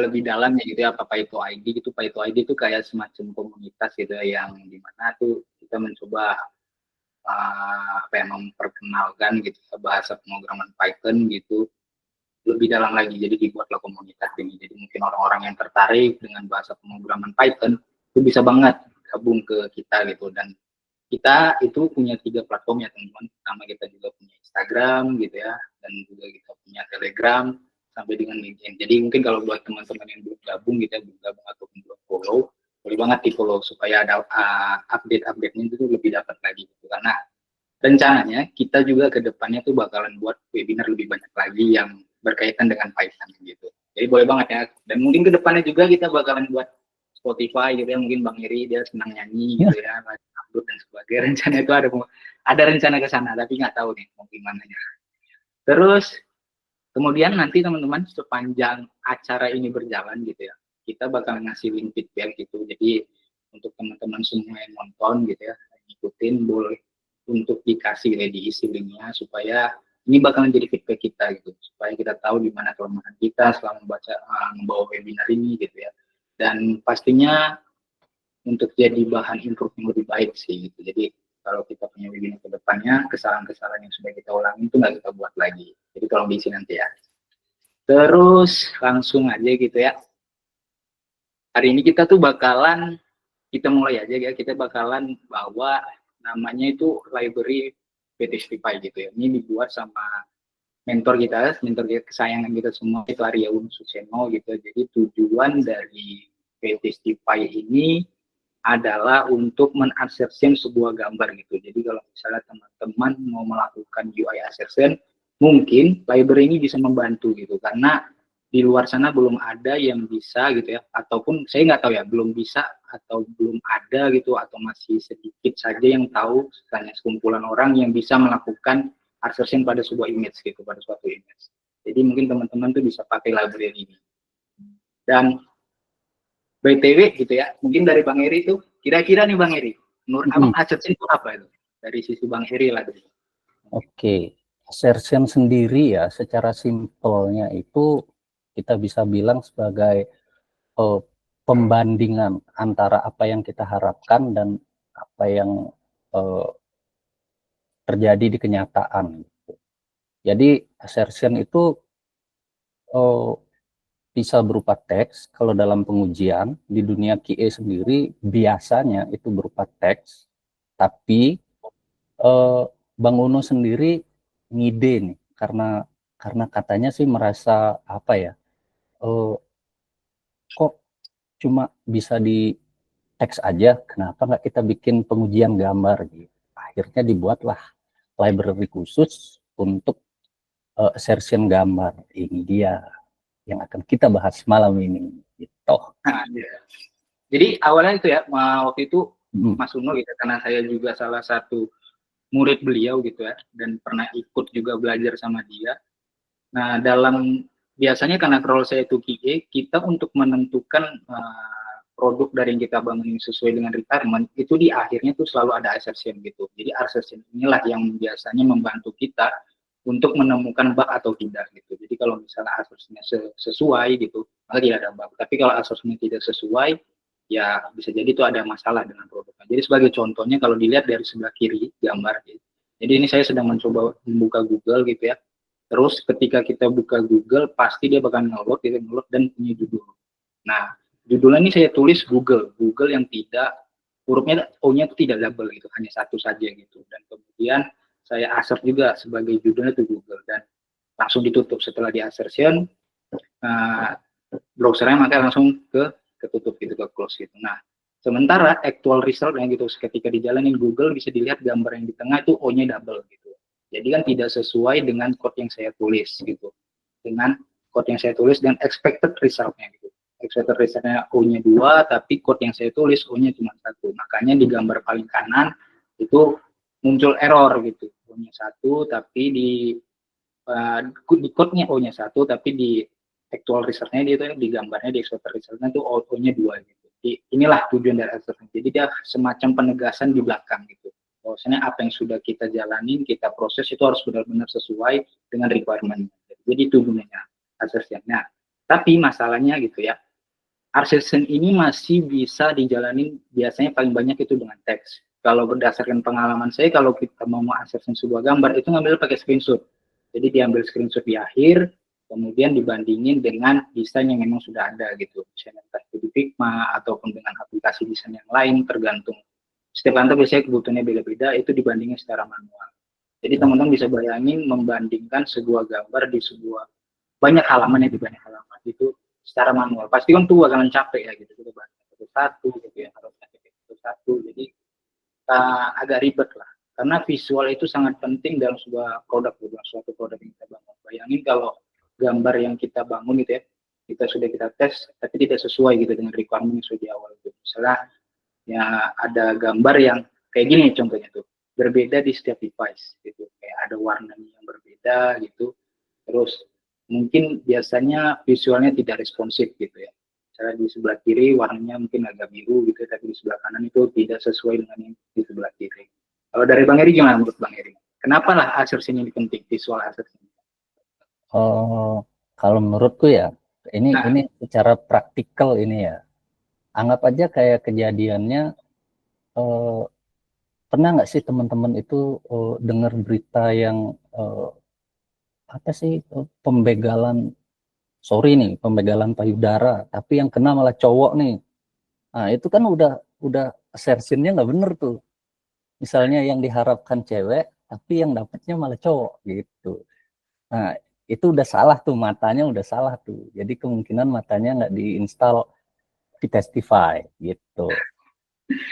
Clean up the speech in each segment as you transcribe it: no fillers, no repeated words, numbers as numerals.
lebih dalamnya gitu ya, apa Paito ID gitu. Paito ID itu kayak semacam komunitas gitu ya, yang dimana tuh kita mencoba apa ya, memperkenalkan gitu ya, bahasa pemrograman Python gitu lebih dalam lagi. Jadi dibuatlah komunitas ini. Jadi mungkin orang-orang yang tertarik dengan bahasa pemrograman Python itu bisa banget gabung ke kita gitu. Dan kita itu punya 3 platform ya teman-teman. Pertama kita juga punya Instagram gitu ya, dan juga kita punya Telegram sampai dengan LinkedIn. Jadi mungkin kalau buat teman-teman yang belum gabung gitu ya, belum gabung ataupun belum follow, boleh banget di follow supaya ada update-update-nya itu lebih dapat lagi gitu. Karena rencananya kita juga ke depannya tuh bakalan buat webinar lebih banyak lagi yang berkaitan dengan Python gitu. Jadi boleh banget ya. Dan mungkin ke depannya juga kita bakalan buat Spotify gitu ya. Mungkin Bang Eri dia senang nyanyi gitu ya, upload dan sebagainya. Rencana itu ada rencana ke sana, tapi nggak tahu nih mau gimana ya. Terus kemudian nanti teman-teman sepanjang acara ini berjalan gitu ya, kita bakal ngasih link feedback gitu. Jadi untuk teman-teman semua yang nonton gitu ya, ikutin boleh untuk dikasih diisi linknya supaya ini bakal menjadi feedback kita gitu, supaya kita tahu di mana kelemahan kita selama membawa webinar ini gitu ya. Dan pastinya untuk jadi bahan improve yang lebih baik sih gitu. Jadi kalau kita punya webinar ke depannya, kesalahan-kesalahan yang sudah kita ulangi itu nggak kita buat lagi. Jadi tolong diisi nanti ya. Terus langsung aja gitu ya. Hari ini kita tuh bakalan, kita mulai aja ya, kita bakalan bawa namanya itu library PTSTPy gitu ya. Ini dibuat sama mentor kita kesayangan kita semua, itu Arya Suseno gitu. Jadi tujuan dari PTSTPy ini adalah untuk men-assertion sebuah gambar gitu. Jadi kalau misalnya teman-teman mau melakukan UI assertion, mungkin library ini bisa membantu gitu, karena di luar sana belum ada yang bisa gitu ya, ataupun saya nggak tahu ya, belum bisa atau belum ada gitu, atau masih sedikit saja yang tahu, hanya sekumpulan orang yang bisa melakukan assertion pada sebuah image gitu, pada suatu image. Jadi mungkin teman-teman tuh bisa pakai library ini. Dan BTW gitu ya, mungkin dari Bang Eri itu, kira-kira nih Bang Eri, menurut Abang assertion itu apa itu? Dari sisi Bang Eri lah. Oke, assertion sendiri ya, secara simpelnya itu kita bisa bilang sebagai pembandingan antara apa yang kita harapkan dan apa yang terjadi di kenyataan. Jadi assertion itu bisa berupa teks. Kalau dalam pengujian di dunia QA sendiri biasanya itu berupa teks, tapi Bang Uno sendiri ngide nih, karena katanya sih merasa apa ya, kok cuma bisa di teks aja, kenapa nggak kita bikin pengujian gambar gitu. Akhirnya dibuatlah library khusus untuk assertion gambar. Ini dia yang akan kita bahas malam ini gitu. Nah, ya. Jadi awalnya itu ya, waktu itu Mas Uno gitu, karena saya juga salah satu murid beliau gitu ya, dan pernah ikut juga belajar sama dia. Nah, biasanya karena role saya itu QA, kita untuk menentukan produk dari yang kita bangun sesuai dengan requirement, itu di akhirnya tuh selalu ada assertion gitu. Jadi assertion inilah yang biasanya membantu kita untuk menemukan bug atau tidak gitu. Jadi kalau misalnya assertionnya sesuai gitu, maka tidak ada bug. Tapi kalau assertionnya tidak sesuai, ya bisa jadi itu ada masalah dengan produknya. Jadi sebagai contohnya kalau dilihat dari sebelah kiri gambar gitu. Jadi ini saya sedang mencoba membuka Google gitu ya. Terus ketika kita buka Google, pasti dia bakal nge-load dan punya judul. Nah, judulnya ini saya tulis Google yang tidak, hurufnya O-nya itu tidak double gitu, hanya satu saja gitu. Dan kemudian saya assert juga sebagai judulnya itu Google, dan langsung ditutup. Setelah di assertion, browsernya maka langsung ketutup gitu, ke close gitu. Nah, sementara actual result yang gitu, ketika dijalanin Google bisa dilihat gambar yang di tengah itu O-nya double gitu. Jadi kan tidak sesuai dengan code yang saya tulis gitu. Dengan code yang saya tulis dan expected result-nya gitu. Expected result-nya O-nya 2, tapi code yang saya tulis O-nya cuma 1. Makanya di gambar paling kanan itu muncul error gitu. O-nya 1, tapi di code-nya O-nya 1, tapi di actual result-nya dia itu, di gambarnya, di expected result-nya itu O-nya 2 gitu. Jadi inilah tujuan dari assertion. Jadi dia semacam penegasan di belakang gitu. Bahwasanya apa yang sudah kita jalanin, kita proses itu harus benar-benar sesuai dengan requirement. Jadi itu gunanya assertion. Nah, Tapi masalahnya gitu ya, Artisan ini masih bisa dijalanin biasanya paling banyak itu dengan teks. Kalau berdasarkan pengalaman saya, kalau kita mau mengaksesin sebuah gambar, itu ngambil pakai screenshot. Jadi diambil screenshot di akhir, kemudian dibandingin dengan desain yang memang sudah ada gitu. Misalnya entah itu di Figma, ataupun dengan aplikasi desain yang lain, tergantung. Setiap kantor biasanya kebutuhannya beda-beda, itu dibandingin secara manual. Jadi teman-teman bisa bayangin membandingkan sebuah gambar di sebuah banyak halaman ya, di banyak halaman itu secara manual pasti kan tuh bakalan capek ya gitu, kita bahas satu-satu gitu ya, harus satu-satu, jadi agak ribet lah, karena visual itu sangat penting dalam sebuah produk, dalam suatu produk yang kita bangun. Bayangin kalau gambar yang kita bangun gitu ya, kita tes tapi tidak sesuai gitu dengan requirement yang sudah di awal gitu. Misalnya ya ada gambar yang kayak gini contohnya tuh, berbeda di setiap device gitu, kayak ada warnanya yang berbeda gitu, terus mungkin biasanya visualnya tidak responsif gitu ya. Misalnya di sebelah kiri warnanya mungkin agak biru gitu, tapi di sebelah kanan itu tidak sesuai dengan yang di sebelah kiri. Kalau dari Bang Eri gimana menurut Bang Eri? Kenapa lah assertion ini penting, visual assertion? Oh, kalau menurutku ya, ini secara praktikal ini ya. Anggap aja kayak kejadiannya, pernah nggak sih teman-teman itu dengar berita yang apa sih, pembegalan payudara, tapi yang kena malah cowok nih. Nah, itu kan udah assertion-nya nggak bener tuh. Misalnya yang diharapkan cewek, tapi yang dapatnya malah cowok gitu. Nah, itu udah salah tuh, matanya udah salah tuh. Jadi kemungkinan matanya nggak diinstal di Testify gitu.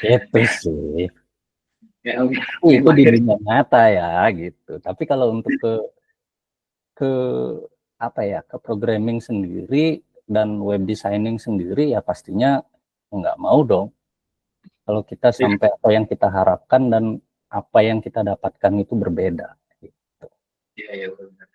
Itu sih. Ya, Itu di dunia nyata ya gitu. Tapi kalau untuk ke apa ya, ke programming sendiri dan web designing sendiri ya pastinya nggak mau dong. Kalau kita sampai apa yang kita harapkan dan apa yang kita dapatkan itu berbeda. Gitu. Iya, benar.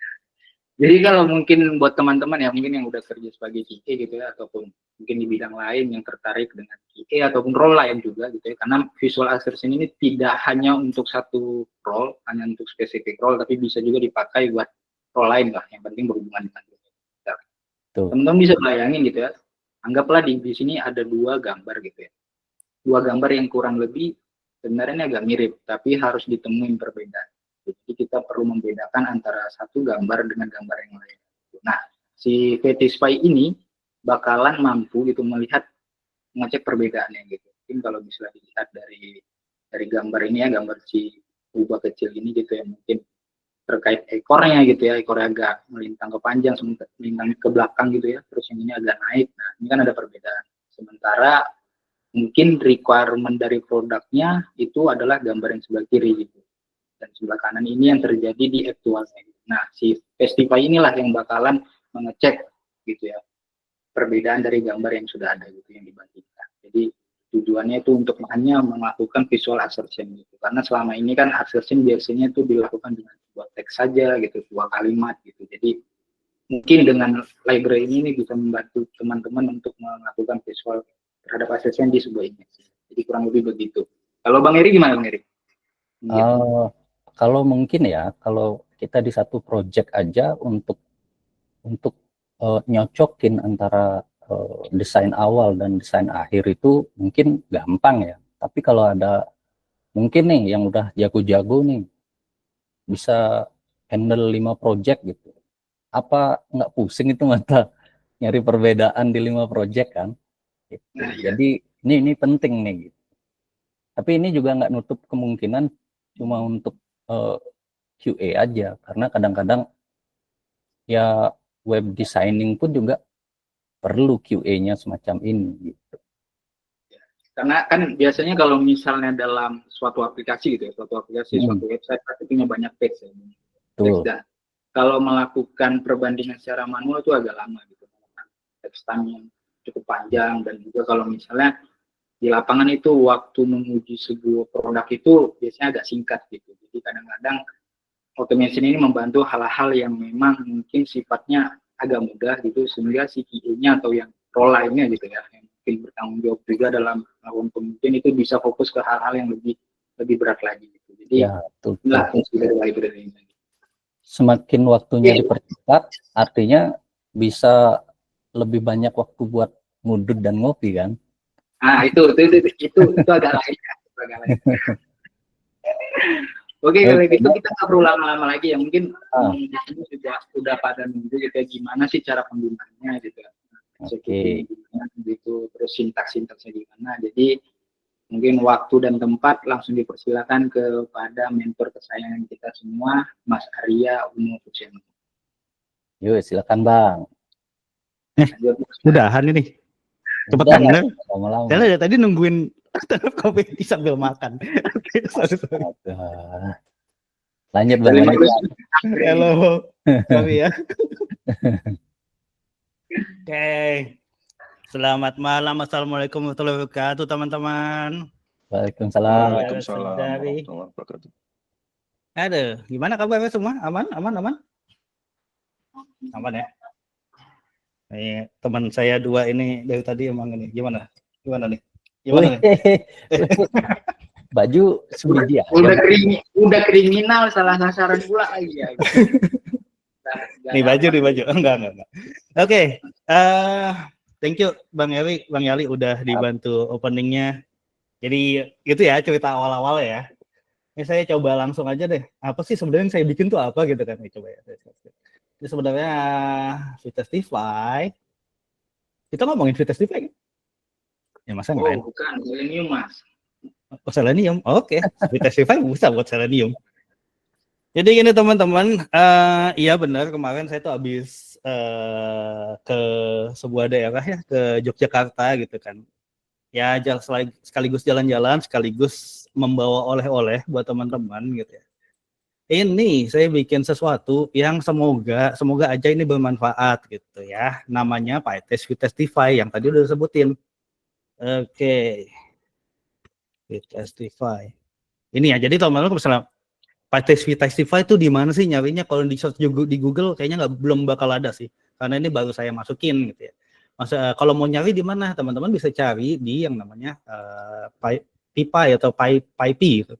Jadi kalau mungkin buat teman-teman ya, mungkin yang udah kerja sebagai QA gitu ya, ataupun mungkin di bidang lain yang tertarik dengan QA ataupun role lain juga gitu ya, karena visual assertion ini tidak hanya untuk satu role, hanya untuk spesifik role, tapi bisa juga dipakai buat role lain lah, yang penting berhubungan dengan kita. Teman-teman bisa bayangin gitu ya, anggaplah di sini ada dua gambar gitu ya, dua gambar yang kurang lebih sebenarnya agak mirip, tapi harus ditemuin perbedaan. Jadi kita perlu membedakan antara satu gambar dengan gambar yang lain. Nah, si Fetisfy ini bakalan mampu gitu melihat, mengecek perbedaannya gitu. Mungkin kalau bisa dilihat dari gambar ini ya, gambar si ubah kecil ini gitu ya, mungkin terkait ekornya gitu ya, ekornya agak melintang ke panjang, melintang ke belakang gitu ya, terus yang ini agak naik. Nah, ini kan ada perbedaan. Sementara mungkin requirement dari produknya itu adalah gambar yang sebelah kiri gitu, dan sebelah kanan ini yang terjadi di aktualnya. Nah, si Festify inilah yang bakalan mengecek gitu ya, perbedaan dari gambar yang sudah ada gitu yang dibandingkan. Jadi tujuannya itu untuk hanya melakukan visual assertion gitu, karena selama ini kan assertion biasanya itu dilakukan dengan sebuah teks saja gitu, sebuah kalimat gitu. Jadi mungkin dengan library ini bisa membantu teman-teman untuk melakukan visual terhadap assertion di sebuah image. Jadi kurang lebih begitu. Kalau Bang Eri gimana Bang Eri? Kalau mungkin ya, kalau kita di satu project aja untuk nyocokin antara desain awal dan desain akhir itu mungkin gampang ya. Tapi kalau ada mungkin nih yang udah jago-jago nih bisa handle 5 project gitu. Apa nggak pusing itu mata nyari perbedaan di 5 project kan? Gitu. Nah, iya. Jadi ini penting nih. Gitu. Tapi ini juga nggak nutup kemungkinan cuma untuk QA aja, karena kadang-kadang ya web designing pun juga perlu QA-nya semacam ini gitu. Karena kan biasanya kalau misalnya dalam suatu aplikasi gitu ya, suatu website pasti punya banyak teks ya. Teks, dan kalau melakukan perbandingan secara manual itu agak lama gitu. Teks time yang cukup panjang, dan juga kalau misalnya di lapangan itu waktu menguji sebuah produk itu biasanya agak singkat gitu. Jadi kadang-kadang automation ini membantu hal-hal yang memang mungkin sifatnya agak mudah gitu, sehingga si QA-nya atau yang role lainnya gitu ya, yang mungkin bertanggung jawab juga dalam melakukan pembuatan itu bisa fokus ke hal-hal yang lebih berat lagi gitu. Jadi ya, inilah fungsi dari library ini. Semakin waktunya dipercepat, artinya bisa lebih banyak waktu buat ngudut dan ngopi kan. Nah, itu agak lain ya. Itu agak lain. Oke, kalau gitu kita nggak perlu lama-lama lagi ya. Mungkin di sini sudah pada nunggu gitu ya, gimana sih cara penggunaannya gitu. Oke. Gitu, terus sintaksnya gimana. Jadi mungkin waktu dan tempat langsung dipersilakan kepada mentor kesayangan kita semua, Mas Arya Uno Kuceno. Yuk, silakan Bang. Udahan ini. Cepet Udah, bener. lama-lama. Saya dari tadi nungguin kopi sambil makan. Oke, sorry. Lanjut Bang. Halo, sorry ya. Oke. Selamat malam. Assalamualaikum warahmatullahi wabarakatuh, teman-teman. Waalaikumsalam. Waalaikumsalam warahmatullahi wabarakatuh. Aduh, gimana kabarnya semua? Aman? Aman ya? Teman saya dua ini dari tadi emang ini gimana nih? Baju sebiji ya. Udah kriminal, salah sasaran pula lagi ya. Nih baju. Enggak. Oke, thank you Bang Yali udah dibantu openingnya. Jadi itu ya cerita awal-awal ya. Ini saya coba langsung aja deh. Apa sih sebenarnya yang saya bikin tuh apa gitu kan? Coba ya. Ini sebenarnya Vitastify. Kita ngomongin Vitastify kan? Ya masa enggak? Oh, bukan, Selenium Mas. Oh, Selenium. Oke. Vitastify bisa buat Selenium. Jadi gini teman-teman, iya benar kemarin saya tuh habis ke sebuah daerah ya, ke Yogyakarta gitu kan. Ya sekaligus jalan-jalan, sekaligus membawa oleh-oleh buat teman-teman gitu ya. Ini saya bikin sesuatu yang semoga aja ini bermanfaat gitu ya. Namanya PyTest Vitastify yang tadi udah disebutin. Oke. Vitastify. Ini ya, jadi teman-teman misalnya PyTest Vitastify itu di mana sih nyarinya? Kalau di search di Google kayaknya belum bakal ada sih. Karena ini baru saya masukin gitu ya. Kalau mau nyari di mana? Teman-teman bisa cari di yang namanya PyPy atau PyPy gitu.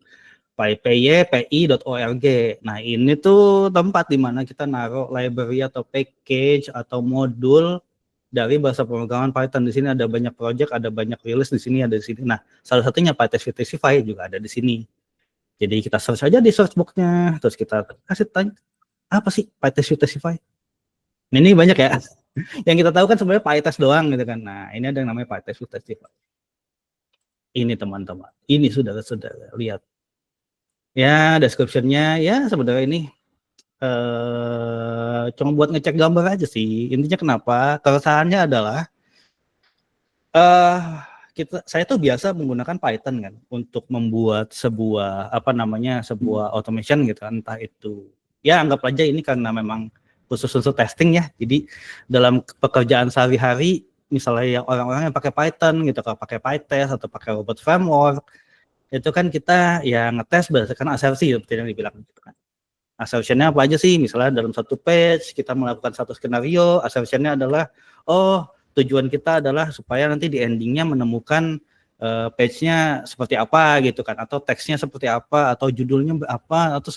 pypi.org. Nah, ini tuh tempat di mana kita naruh library atau package atau modul dari bahasa pemrograman Python. Di sini ada banyak project, ada banyak release di sini, ada di sini. Nah, salah satunya PyTest Vitastify juga ada di sini. Jadi kita search aja di search box-nya, terus kita kasih tanya, apa sih PyTest Vitastify? Ini banyak ya. Yang kita tahu kan sebenarnya PyTest doang gitu kan. Nah, ini ada yang namanya PyTest Vitastify. Ini teman-teman, ini saudara-saudara, lihat. Ya, description-nya ya sebenarnya ini cuma buat ngecek gambar aja sih. Intinya kenapa? Keresahannya adalah saya tuh biasa menggunakan Python kan untuk membuat sebuah sebuah automation gitu kan, entah itu ya anggap aja ini karena memang khusus untuk testing ya. Jadi dalam pekerjaan sehari-hari misalnya yang orang-orang yang pakai Python gitu, kalau pakai PyTest atau pakai robot framework itu kan kita ya ngetes berdasarkan asersi seperti yang dibilang gitu kan. Assertion-nya apa aja sih? Misalnya dalam satu page kita melakukan satu skenario, assertion-nya adalah tujuan kita adalah supaya nanti di endingnya menemukan page-nya seperti apa gitu kan, atau teksnya seperti apa, atau judulnya apa, atau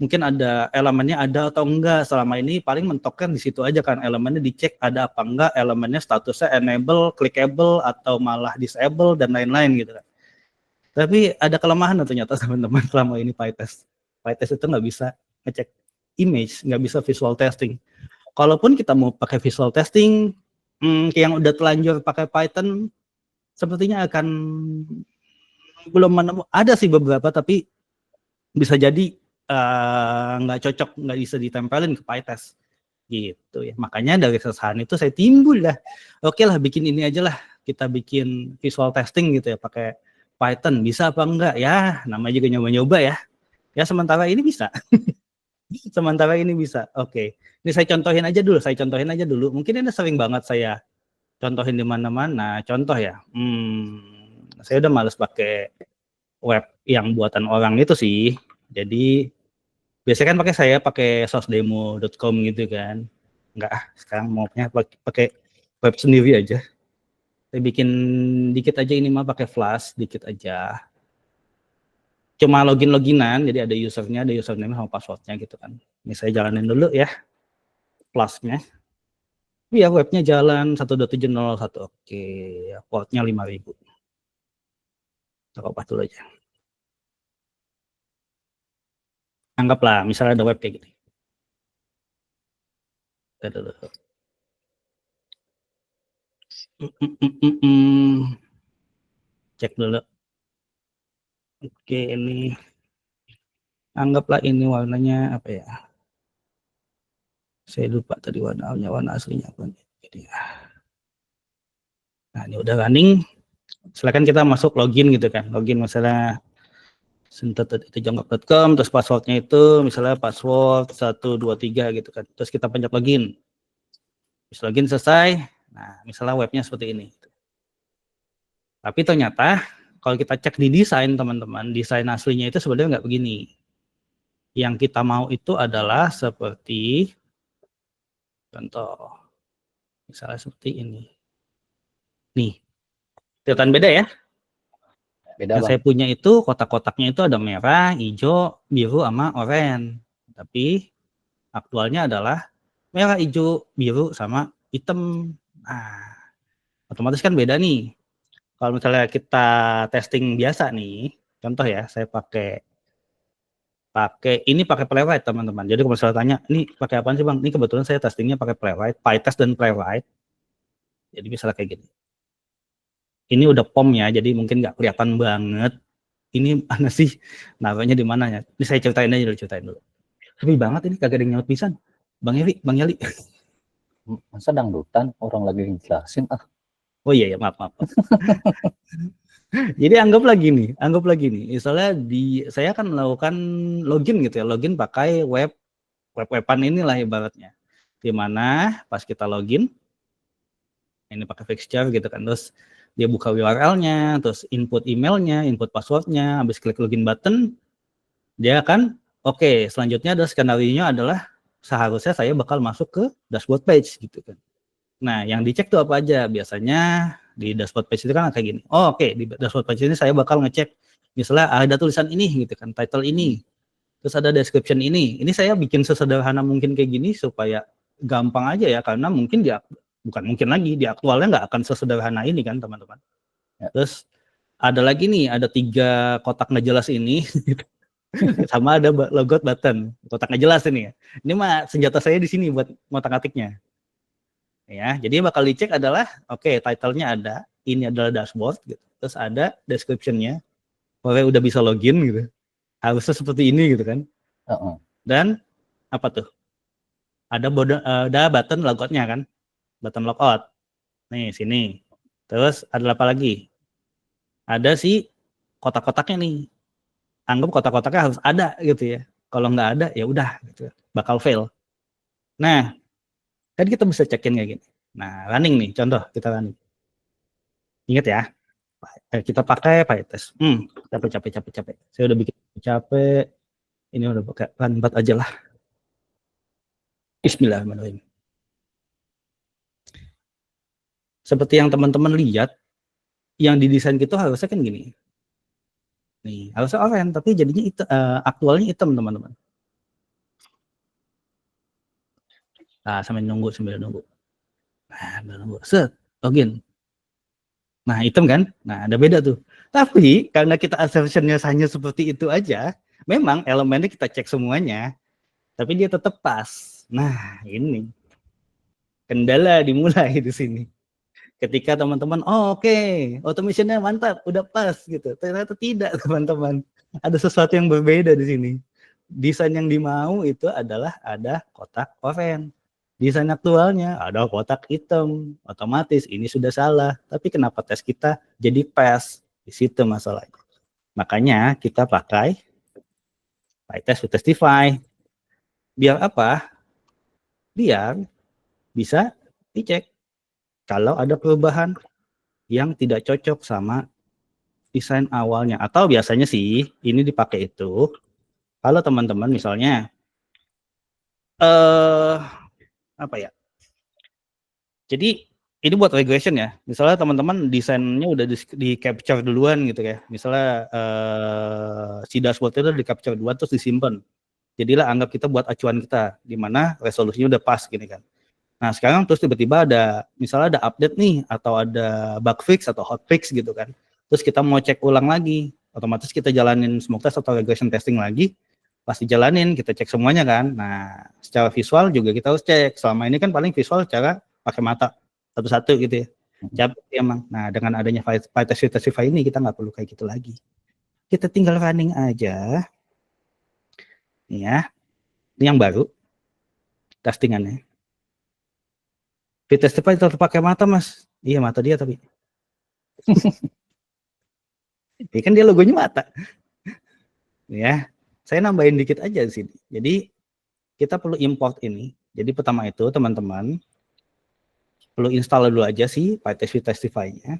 mungkin ada elemennya ada atau enggak. Selama ini paling mentokkan di situ aja kan, elemennya dicek ada apa enggak, elemennya statusnya enable, clickable, atau malah disable dan lain-lain gitu kan. Tapi ada kelemahan ternyata teman-teman selama ini PyTest itu nggak bisa ngecek image, nggak bisa visual testing. Kalaupun kita mau pakai visual testing, yang udah telanjur pakai Python, sepertinya akan belum ada sih beberapa, tapi bisa jadi nggak cocok, nggak bisa ditempelin ke PyTest gitu ya. Makanya dari keresahan itu saya timbul lah, oke lah bikin ini aja lah, kita bikin visual testing gitu ya pakai Python. Bisa apa enggak ya, namanya juga nyoba-nyoba ya. Ya sementara ini bisa. Oke. Ini saya contohin aja dulu. Mungkin ini sering banget saya contohin di mana-mana. Contoh ya. Saya udah males pakai web yang buatan orang itu sih. Jadi biasanya kan saya pakai sourcedemo.com gitu kan. Enggak, sekarang maunya pakai web sendiri aja. Saya bikin dikit aja ini mah pakai Flash dikit aja. Cuma loginan, jadi ada usernya, ada username sama passwordnya gitu kan. Ini saya jalanin dulu ya, Flash-nya. Iya, webnya jalan 127.01. Oke, portnya 5.000. Kita kopas dulu aja. Anggaplah misalnya ada web kayak gini. Cek dulu. Oke, ini anggaplah ini warnanya apa ya? Saya lupa tadi warna aslinya apa nih. Nah, ini udah running. Silakan kita masuk login gitu kan. Login misalnya sintet.jonggok.com, terus passwordnya itu misalnya password 123 gitu kan. Terus kita pencet login. Terus login selesai. Nah, misalnya webnya seperti ini. Tapi ternyata kalau kita cek di desain teman-teman, desain aslinya itu sebenarnya nggak begini. Yang kita mau itu adalah seperti contoh, misalnya seperti ini. Nih, kelihatan beda ya? Beda, Yang Bang. saya punya itu kotak-kotaknya itu ada merah, hijau, biru, sama oranye. Tapi aktualnya adalah merah, hijau, biru, sama hitam. Nah, otomatis kan beda nih. Kalau misalnya kita testing biasa nih, contoh ya, saya pakai ini pakai Playwright teman-teman. Jadi kalau misalnya tanya, ini pakai apa sih Bang? Ini kebetulan saya testingnya pakai Playwright, PyTest dan Playwright. Jadi misalnya kayak gini. Ini udah POM ya, jadi mungkin nggak kelihatan banget. Ini mana sih? Naruhnya di mana ya? Ini saya ceritain aja dulu, ceritain dulu. Sepi banget ini, kagak ada yang nyaut pisan. Bang Yali. Masa dangdutan orang lagi ngejelasin Oh iya ya, maaf. Jadi anggap lagi nih. Misalnya saya akan melakukan login gitu ya, login pakai web-weban inilah ibaratnya. Di mana pas kita login, ini pakai fixture gitu kan, terus dia buka URL-nya, terus input emailnya, input password-nya, habis klik login button, dia akan oke, selanjutnya ada skenario-nya adalah seharusnya saya bakal masuk ke dashboard page gitu kan. Nah, yang dicek tuh apa aja? Biasanya di dashboard page itu kan kayak gini. Oh, oke, di dashboard page ini saya bakal ngecek misalnya ada tulisan ini gitu kan, title ini. Terus ada description ini. Ini saya bikin sesederhana mungkin kayak gini supaya gampang aja ya, karena mungkin bukan mungkin lagi, di aktualnya nggak akan sesederhana ini kan teman-teman. Ya. Terus ada lagi nih, ada 3 kotak nggak jelas ini. Sama ada logout button, kotak nggak jelas ini ya. Ini mah senjata saya di sini buat ngotak-atiknya. Ya, jadi yang bakal dicek adalah oke, title-nya ada, ini adalah dashboard gitu. Terus ada description-nya. Pokoknya udah bisa login gitu. Harusnya seperti ini gitu kan. Dan apa tuh? Ada button logout-nya kan. Button logout. Nih, sini. Terus ada apa lagi? Ada si kotak-kotaknya nih. Anggap kotak-kotaknya harus ada gitu ya. Kalau nggak ada ya udah gitu. Bakal fail. Nah, kan kita bisa cekin kayak gini. Nah, running nih, contoh kita running. Ingat ya, kita pakai PyTest. Capek. Saya udah bikin capek. Ini udah pakai run 4 aja lah. Bismillahirrahmanirrahim. Seperti yang teman-teman lihat, yang didesain gitu harusnya kan gini. Nih, harusnya oranye, tapi jadinya aktualnya hitam teman-teman. Nah, sambil nunggu. Nah, nunggu. Set, login. Nah, hitam kan? Nah, ada beda tuh. Tapi karena kita assumption-nya hanya seperti itu aja, memang elemennya kita cek semuanya, tapi dia tetap pas. Nah, ini kendala dimulai di sini. Ketika teman-teman, oke, automation-nya mantap, udah pas gitu. Ternyata tidak, teman-teman. Ada sesuatu yang berbeda di sini. Desain yang dimau itu adalah ada kotak oranye. Desain aktualnya ada kotak hitam. Otomatis ini sudah salah. Tapi kenapa tes kita jadi pas? Di situ masalahnya. Makanya kita pakai PyTest to Testify. Biar apa? Biar bisa dicek kalau ada perubahan yang tidak cocok sama desain awalnya. Atau biasanya sih ini dipakai itu kalau teman-teman misalnya apa ya? Jadi ini buat regression ya. Misalnya teman-teman desainnya udah di capture duluan gitu ya. Misalnya si dashboard itu di capture duluan terus disimpan. Jadilah anggap kita buat acuan kita di mana resolusinya udah pas gini kan. Nah sekarang terus tiba-tiba ada misalnya ada update nih atau ada bug fix atau hotfix gitu kan. Terus kita mau cek ulang lagi, otomatis kita jalanin smoke test atau regression testing lagi. Pasti jalanin, kita cek semuanya kan. Nah secara visual juga kita harus cek. Selama ini kan paling visual cara pakai mata satu-satu gitu ya. Capek emang. Nah dengan adanya PyTest Testify ini kita nggak perlu kayak gitu lagi. Kita tinggal running aja. Nih ya, ini yang baru testingannya. Testify tetap pakai mata mas. Iya mata dia tapi. Ya kan dia logonya mata. Ya, saya nambahin dikit aja di sini. Jadi kita perlu import ini. Jadi pertama itu teman-teman perlu install dulu aja sih PyTest Testify-nya.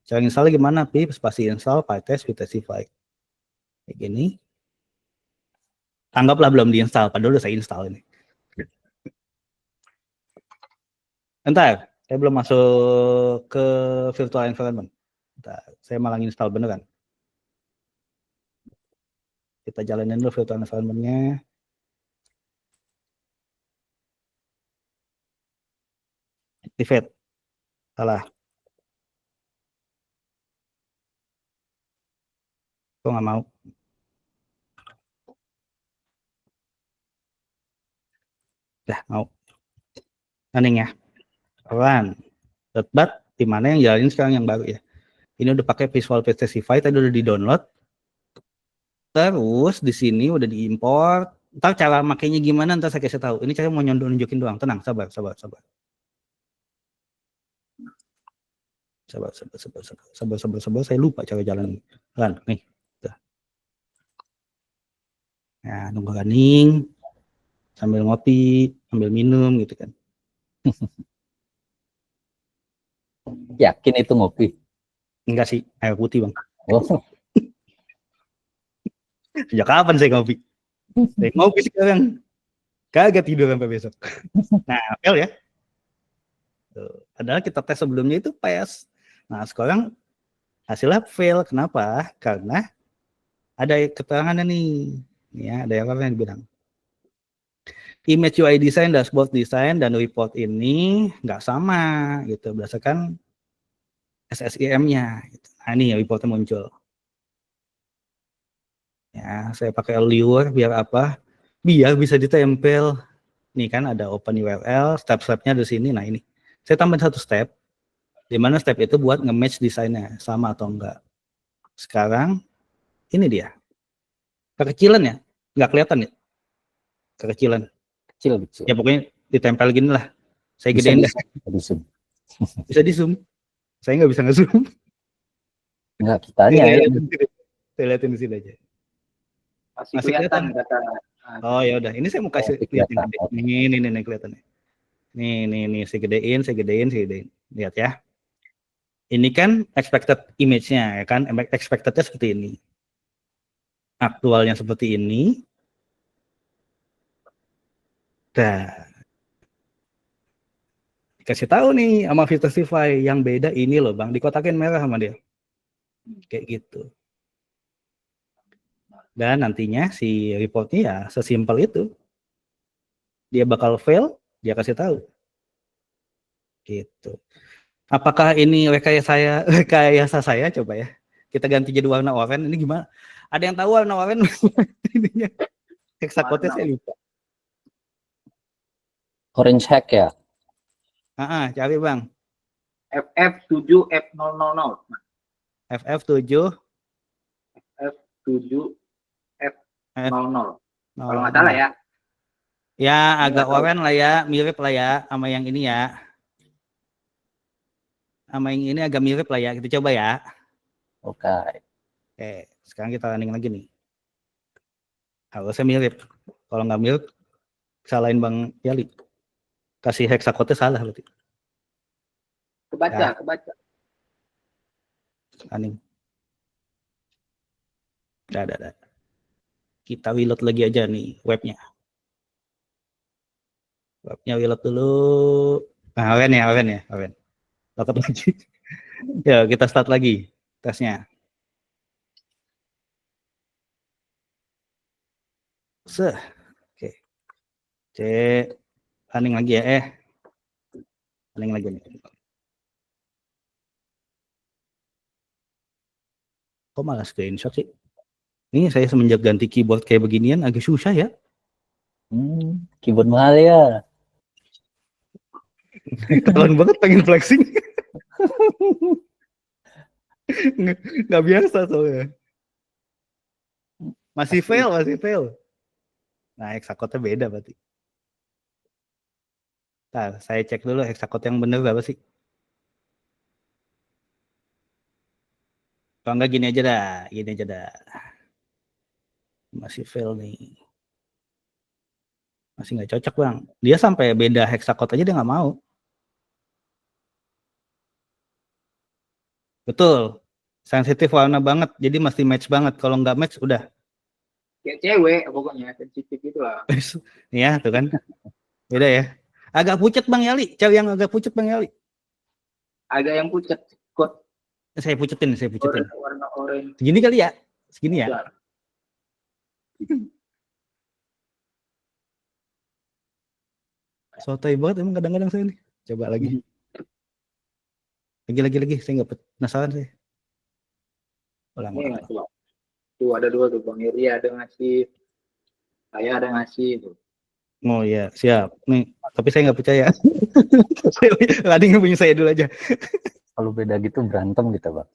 Cara install gimana? Pasti install PyTest Testify. Kayak gini. Anggaplah belum diinstal, padahal udah saya install ini. Bentar, saya belum masuk ke virtual environment. Bentar, saya malah install beneran. Kita jalanin dulu virtual environment-nya. Activate. Salah. Kok nggak mau? Dah, mau. Running ya. Run. But di mana yang jalanin sekarang yang baru ya. Ini udah pakai Visual Testify, tadi udah di-download. Terus di sini udah diimport. Ntar cara makainya gimana ntar saya kasih tahu. Ini saya mau nunjukin doang. Tenang, sabar. Sabar. Saya lupa cara jalan. Kan, nih. Tuh. Nah, nunggu running. Sambil ngopi, sambil minum gitu kan. Yakin itu ngopi? Enggak sih, air putih bang. Oh. Sejak kapan saya ngopi? Saya ngopi sekarang. Kagak tidur sampai besok. Nah, fail ya. Tuh. Padahal kita tes sebelumnya itu pass. Nah, sekarang hasilnya fail. Kenapa? Karena ada keterangannya nih. Ya, ada yang bilang. Image UI design, dashboard design, dan report ini nggak sama gitu berdasarkan SSIM-nya. Gitu. Nah, ini reportnya muncul. Ya, saya pakai Allure biar apa? Biar bisa ditempel. Nih kan ada open URL, step-stepnya di sini. Nah ini, saya tambahin satu step. Di mana step itu buat nge-match desainnya sama atau enggak. Sekarang ini dia. Kekecilan ya, nggak kelihatan ya? Kekecilan. Kecil. Ya pokoknya ditempel gini lah. Saya Bisa gedein dah. di zoom. Bisa di zoom. Saya nggak bisa nge-zoom. Enggak, kitanya ya. Saya liatin di sini aja. Masih kelihatan kata. Oh ya udah, ini saya mau kasih lihatin gede. Ini kelihatannya. Nih, saya gedein. Lihat ya. Ini kan expected image-nya ya kan, expected-nya seperti ini. Aktualnya seperti ini. Dah. Dikasih tahu nih sama Vitasify yang beda ini loh Bang, dikotakin merah sama dia. Kayak gitu. Dan nantinya si reportnya ya sesimpel itu. Dia bakal fail, dia kasih tahu. Gitu. Apakah ini rekayasa saya coba ya. Kita ganti jadi warna oranye. Ini gimana? Ada yang tahu warna oranye? Ininya. Hexacode saya lupa. Orange hack ya? Cari Bang. FF7 F000. FF7 F7 F00. Kalau nggak Oh. salah ya. Ya agak oranye lah ya, mirip lah ya sama yang ini ya. Sama yang ini agak mirip lah ya. Kita coba ya. Oke. Oke, sekarang kita running lagi nih. Harusnya mirip. Kalau nggak mirip, salahin Bang Yali. Kasih hexacode salah berarti. Kebaca. Running. Udah. Kita reload lagi aja nih webnya. Webnya reload dulu. Nah, oranye ya. Load lagi. Ya, kita start lagi tesnya. Oke. Cek running lagi ya. Paling lagi nih. Kok malah screenshot sih? Ini saya semenjak ganti keyboard kayak beginian agak susah ya. Keyboard mahal ya. Keren banget pengen flexing. Nggak biasa soalnya. Masih fail. Nah, hexacode-nya beda berarti. Nah, saya cek dulu hexacode yang bener berapa sih? Kalau enggak gini aja dah. Masih fail nih. Masih nggak cocok bang. Dia sampai beda hexacode aja dia nggak mau. Betul. Sensitif warna banget. Jadi mesti match banget. Kalau nggak match udah. Kayak cewek pokoknya sensitif gitu lah. Ya tuh kan. Beda ya. Agak pucat Bang Yali. Cewek yang agak pucat Bang Yali. Agak yang pucat kok Saya pucetin. warna orange. Segini kali ya. Segini ya. Sotoy banget emang kadang-kadang saya nih. Coba lagi. Lagi. Saya nggak penasaran sih. Ulang. Tuh ada 2 tuh, Bang Iri ada ngasih. Saya ada ngasih tuh. Oh iya, siap. Nih, tapi saya nggak percaya. Tadi punya saya dulu aja. Kalau beda gitu berantem kita, Bang.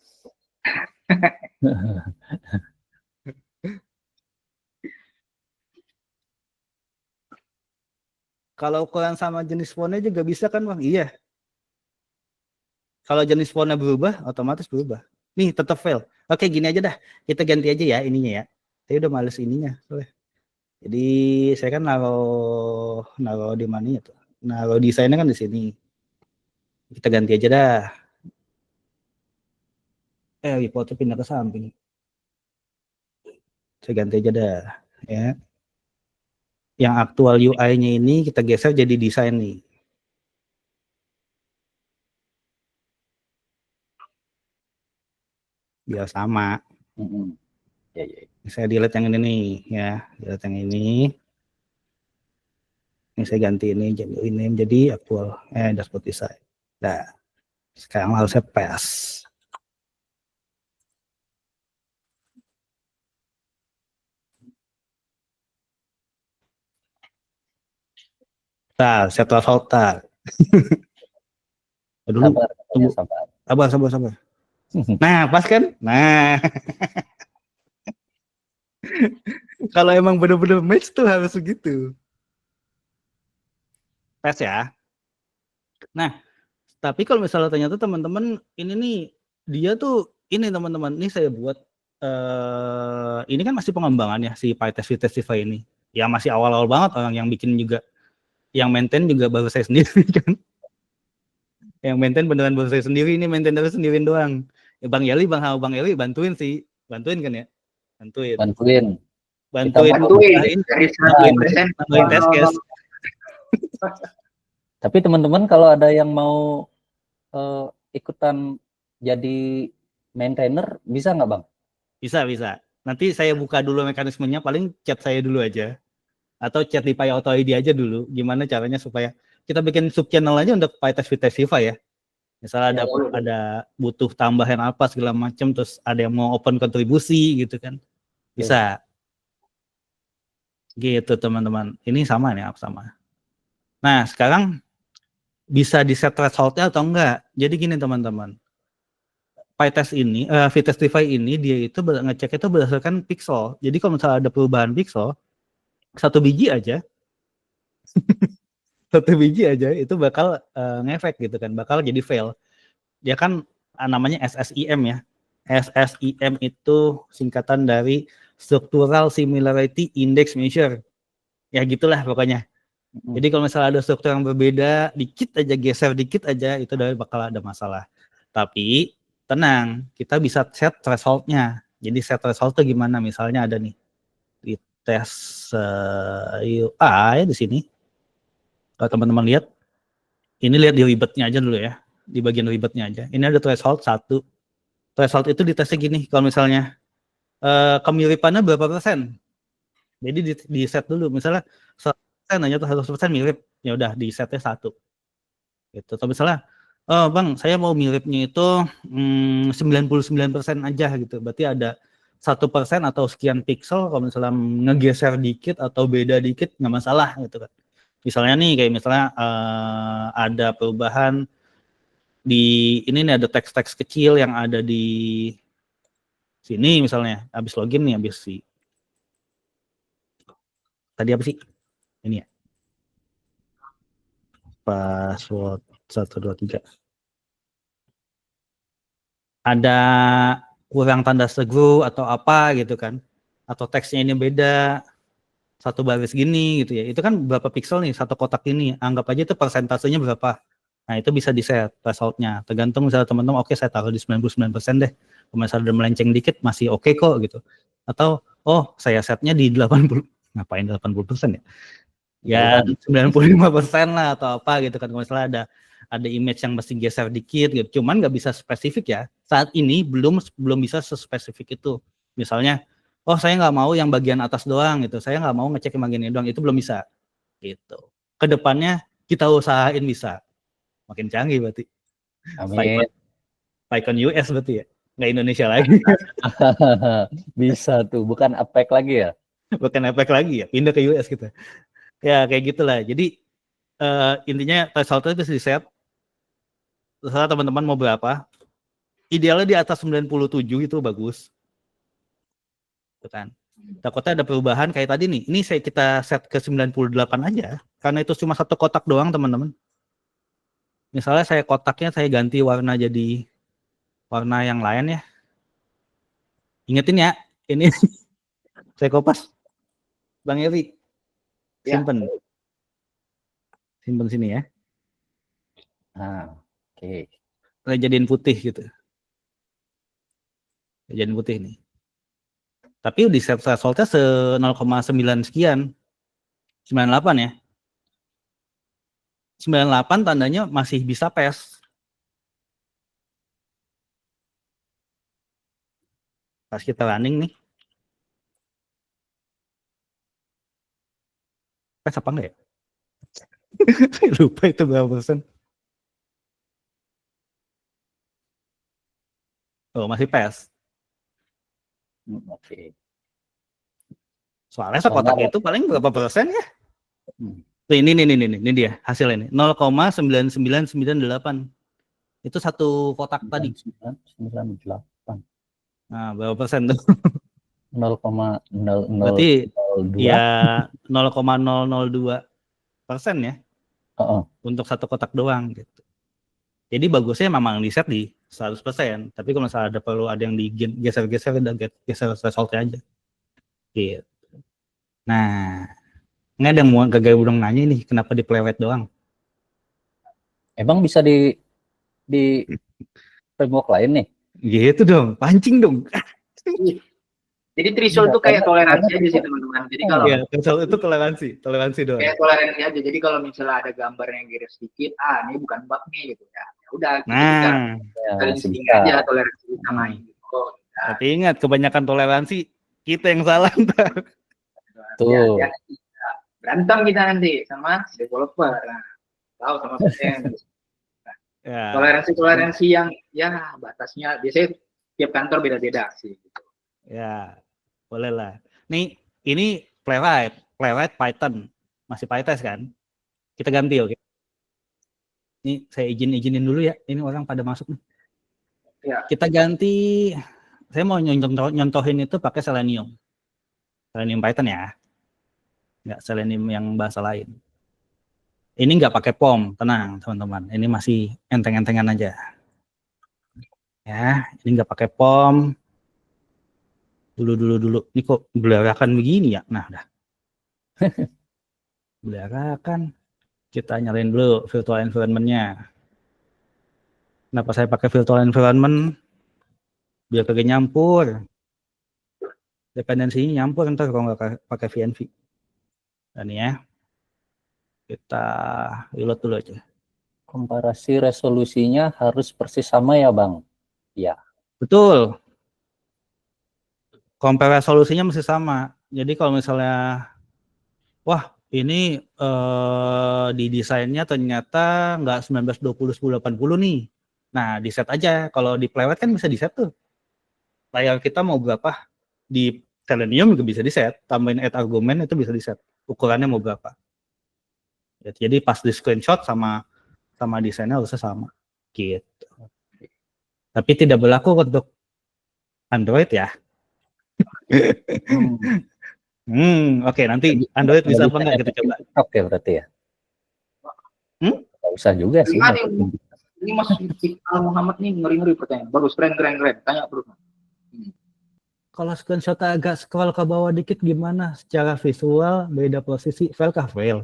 Kalau ukuran sama jenis fontnya juga bisa kan Bang? Iya. Kalau jenis fontnya berubah, otomatis berubah. Nih, tetap fail. Oke, gini aja dah. Kita ganti aja ya ininya ya. Saya udah males ininya. Jadi saya kan naruh di mana tuh? Naruh desainnya kan di sini. Kita ganti aja dah. Reportnya pindah ke samping. Saya ganti aja dah. Ya. Yang aktual UI-nya ini kita geser jadi desain nih. Biar sama. Ya. Saya delete yang ini nih ya, delete yang ini. Ini saya ganti ini jadi aktual dashboard design. Nah, sekarang harus saya paste. Saya threshold tar. Dulu sabar. Nah, pas kan? Nah. Kalau emang bener-bener match tuh harus begitu. Tes ya. Nah, tapi kalau misalnya ternyata teman-teman ini nih dia tuh ini teman-teman, ini saya buat ini kan masih pengembangan ya si PyTest ini. Ya masih awal-awal banget, orang yang bikin juga, yang maintain juga baru saya sendiri kan. Yang maintain beneran baru saya sendiri, ini maintain dari sendirian doang. Ya, Bang Yali bantuin kan ya? Bantuin. Test case. Tapi teman-teman kalau ada yang mau ikutan jadi maintainer, bisa nggak Bang? Bisa. Nanti saya buka dulu mekanismenya, paling chat saya dulu aja. Atau chat di PyAuto ID aja dulu. Gimana caranya supaya kita bikin sub channel aja untuk PyTest ya. Misalnya ada butuh tambahan apa segala macam, terus ada yang mau open kontribusi gitu kan. Bisa. Gitu teman-teman. Ini sama nih, sama. Nah, sekarang bisa di set threshold-nya atau enggak. Jadi gini teman-teman. PyTest ini, VTestify ini dia itu ngecek itu berdasarkan pixel. Jadi kalau misalnya ada perubahan pixel, 1 biji aja, 1 biji aja itu bakal ngefek gitu kan, bakal jadi fail. Dia kan namanya SSIM ya. SSIM itu singkatan dari Structural Similarity Index Measure. Ya gitulah pokoknya. Jadi kalau misalnya ada struktur yang berbeda, dikit aja geser dikit aja, itu udah bakal ada masalah. Tapi tenang, kita bisa set threshold-nya. Jadi set threshold itu gimana? Misalnya ada nih di tes UI di sini. Kalau teman-teman lihat, ini lihat di ribetnya aja dulu ya, di bagian ribetnya aja. Ini ada threshold 1. Threshold itu ditesnya gini, kalau misalnya kemiripannya berapa persen? Jadi di set dulu, misalnya 100% hanya tuh 100% mirip, ya udah di setnya 1. Gitu. Atau misalnya, oh bang, saya mau miripnya itu 99% aja gitu. Berarti ada 1% atau sekian pixel, kalau misalnya ngegeser dikit atau beda dikit nggak masalah gitu kan. Misalnya nih, kayak misalnya ada perubahan di ini nih, ada teks-teks kecil yang ada di sini misalnya, habis login nih, habis tadi apa sih? Ini ya, password 123. Ada kurang tanda seru atau apa gitu kan, atau teksnya ini beda, satu baris gini gitu ya, itu kan berapa pixel nih satu kotak ini, anggap aja itu persentasenya berapa. Nah itu bisa di set thresholdnya, tergantung misalnya teman-teman, oke saya taruh di 99% deh, kalau misalnya udah melenceng dikit masih oke kok gitu, atau oh saya setnya di 80, ngapain 80% ya 95% lah atau apa gitu kan, kalau misalnya ada image yang mesti geser dikit gitu, cuman nggak bisa spesifik ya, saat ini belum bisa sespesifik itu. Misalnya, oh saya nggak mau yang bagian atas doang gitu, saya nggak mau ngecek yang bagian ini doang, itu belum bisa gitu. Kedepannya kita usahain bisa, makin canggih berarti. Amin. Python US berarti ya, nggak Indonesia lagi. Bisa tuh, bukan APEC lagi ya? Bukan efek lagi ya, pindah ke US kita. Ya kayak gitulah. Jadi intinya threshold itu bisa di set. Terserah teman-teman mau berapa. Idealnya di atas 97 itu bagus. Itu kan. Takutnya ada perubahan kayak tadi nih. Ini kita set ke 98 aja. Karena itu cuma satu kotak doang teman-teman. Misalnya saya kotaknya saya ganti warna jadi warna yang lain ya. Ingetin ya, ini saya kopas. Bang Evi, simpen. Simpen sini ya. Nah, oke. Saya jadiin putih gitu. Saya jadiin putih nih. Tapi di set thresholdnya 0,9 sekian. 98 ya. 98 tandanya masih bisa pass. Pas kita running nih. Pass apa enggak ya? Lupa itu berapa persen. Oh, masih pass. Oke. Soalnya sekotak itu paling berapa persen ya? Tuh, ini dia hasil ini. 0,9998. Itu satu kotak tadi. 98. Nah, berapa persen tuh? 0,0002. Berarti ya 0,002% ya. Untuk satu kotak doang gitu. Jadi bagusnya memang di set di 100%. Tapi kalau misalnya ada yang digeser-geser dan geser thresholdnya aja. Gitu. Nah, nggak ada yang mau gagal budong nanya nih, kenapa di plewet doang? Emang bisa di framework lain nih? Gitu dong, pancing dong. Jadi threshold itu kayak toleransi aja sih teman-teman. Jadi kalau threshold itu toleransi doang. kayak toleransi aja. Jadi kalau misalnya ada gambar yang garis sedikit, ini bukan bug nih gitu ya. Ya udah, Masih bisa aja toleransi kita main gitu. Tapi ingat, kebanyakan toleransi kita yang salah ntar. Tuh. Ya, berantem kita nanti sama developer. Nah, tahu sama PM. Toleransi yang ya batasnya biasanya tiap kantor beda-beda sih gitu. Ya, boleh lah. Nih, ini playwright Python. Masih PyTest kan? Kita ganti, oke? Ini saya izinin dulu ya. Ini orang pada masuk nih. Ya. Kita ganti, saya mau nyontohin itu pakai Selenium. Selenium Python ya. Nggak Selenium yang bahasa lain. Ini nggak pakai POM, tenang teman-teman. Ini masih enteng-entengan aja. Ya, ini nggak pakai POM. Dulu. Ini kok belarakan begini ya? Nah, udah. Belarakan. Kita nyalain dulu virtual environment-nya. Kenapa saya pakai virtual environment? Biar kagak nyampur. Dependensinya nyampur ntar kalau nggak pakai VNV. Dan ya, kita reload dulu aja. Komparasi resolusinya harus persis sama ya, Bang? Ya. Betul. Compare resolusinya masih sama. Jadi kalau misalnya, wah ini di desainnya ternyata nggak 1920 1080 nih. Nah, di set aja. Kalau di playwright kan bisa di set tuh. Layar kita mau berapa? Di Selenium juga bisa di set. Tambahin add argument itu bisa di set. Ukurannya mau berapa. Jadi pas di screenshot sama desainnya harusnya sama. Gitu. Tapi tidak berlaku untuk Android ya. Oke, nanti Android bisa apa enggak kita coba. Oke, berarti ya. Nggak usah juga sih. Ini Mas Muhammad nih ngeri-ngeri pertanyaan. Bagus, keren. Tanya terus. Kalau screenshot agak scroll ke bawah dikit gimana? Secara visual beda posisi, fail kah fail?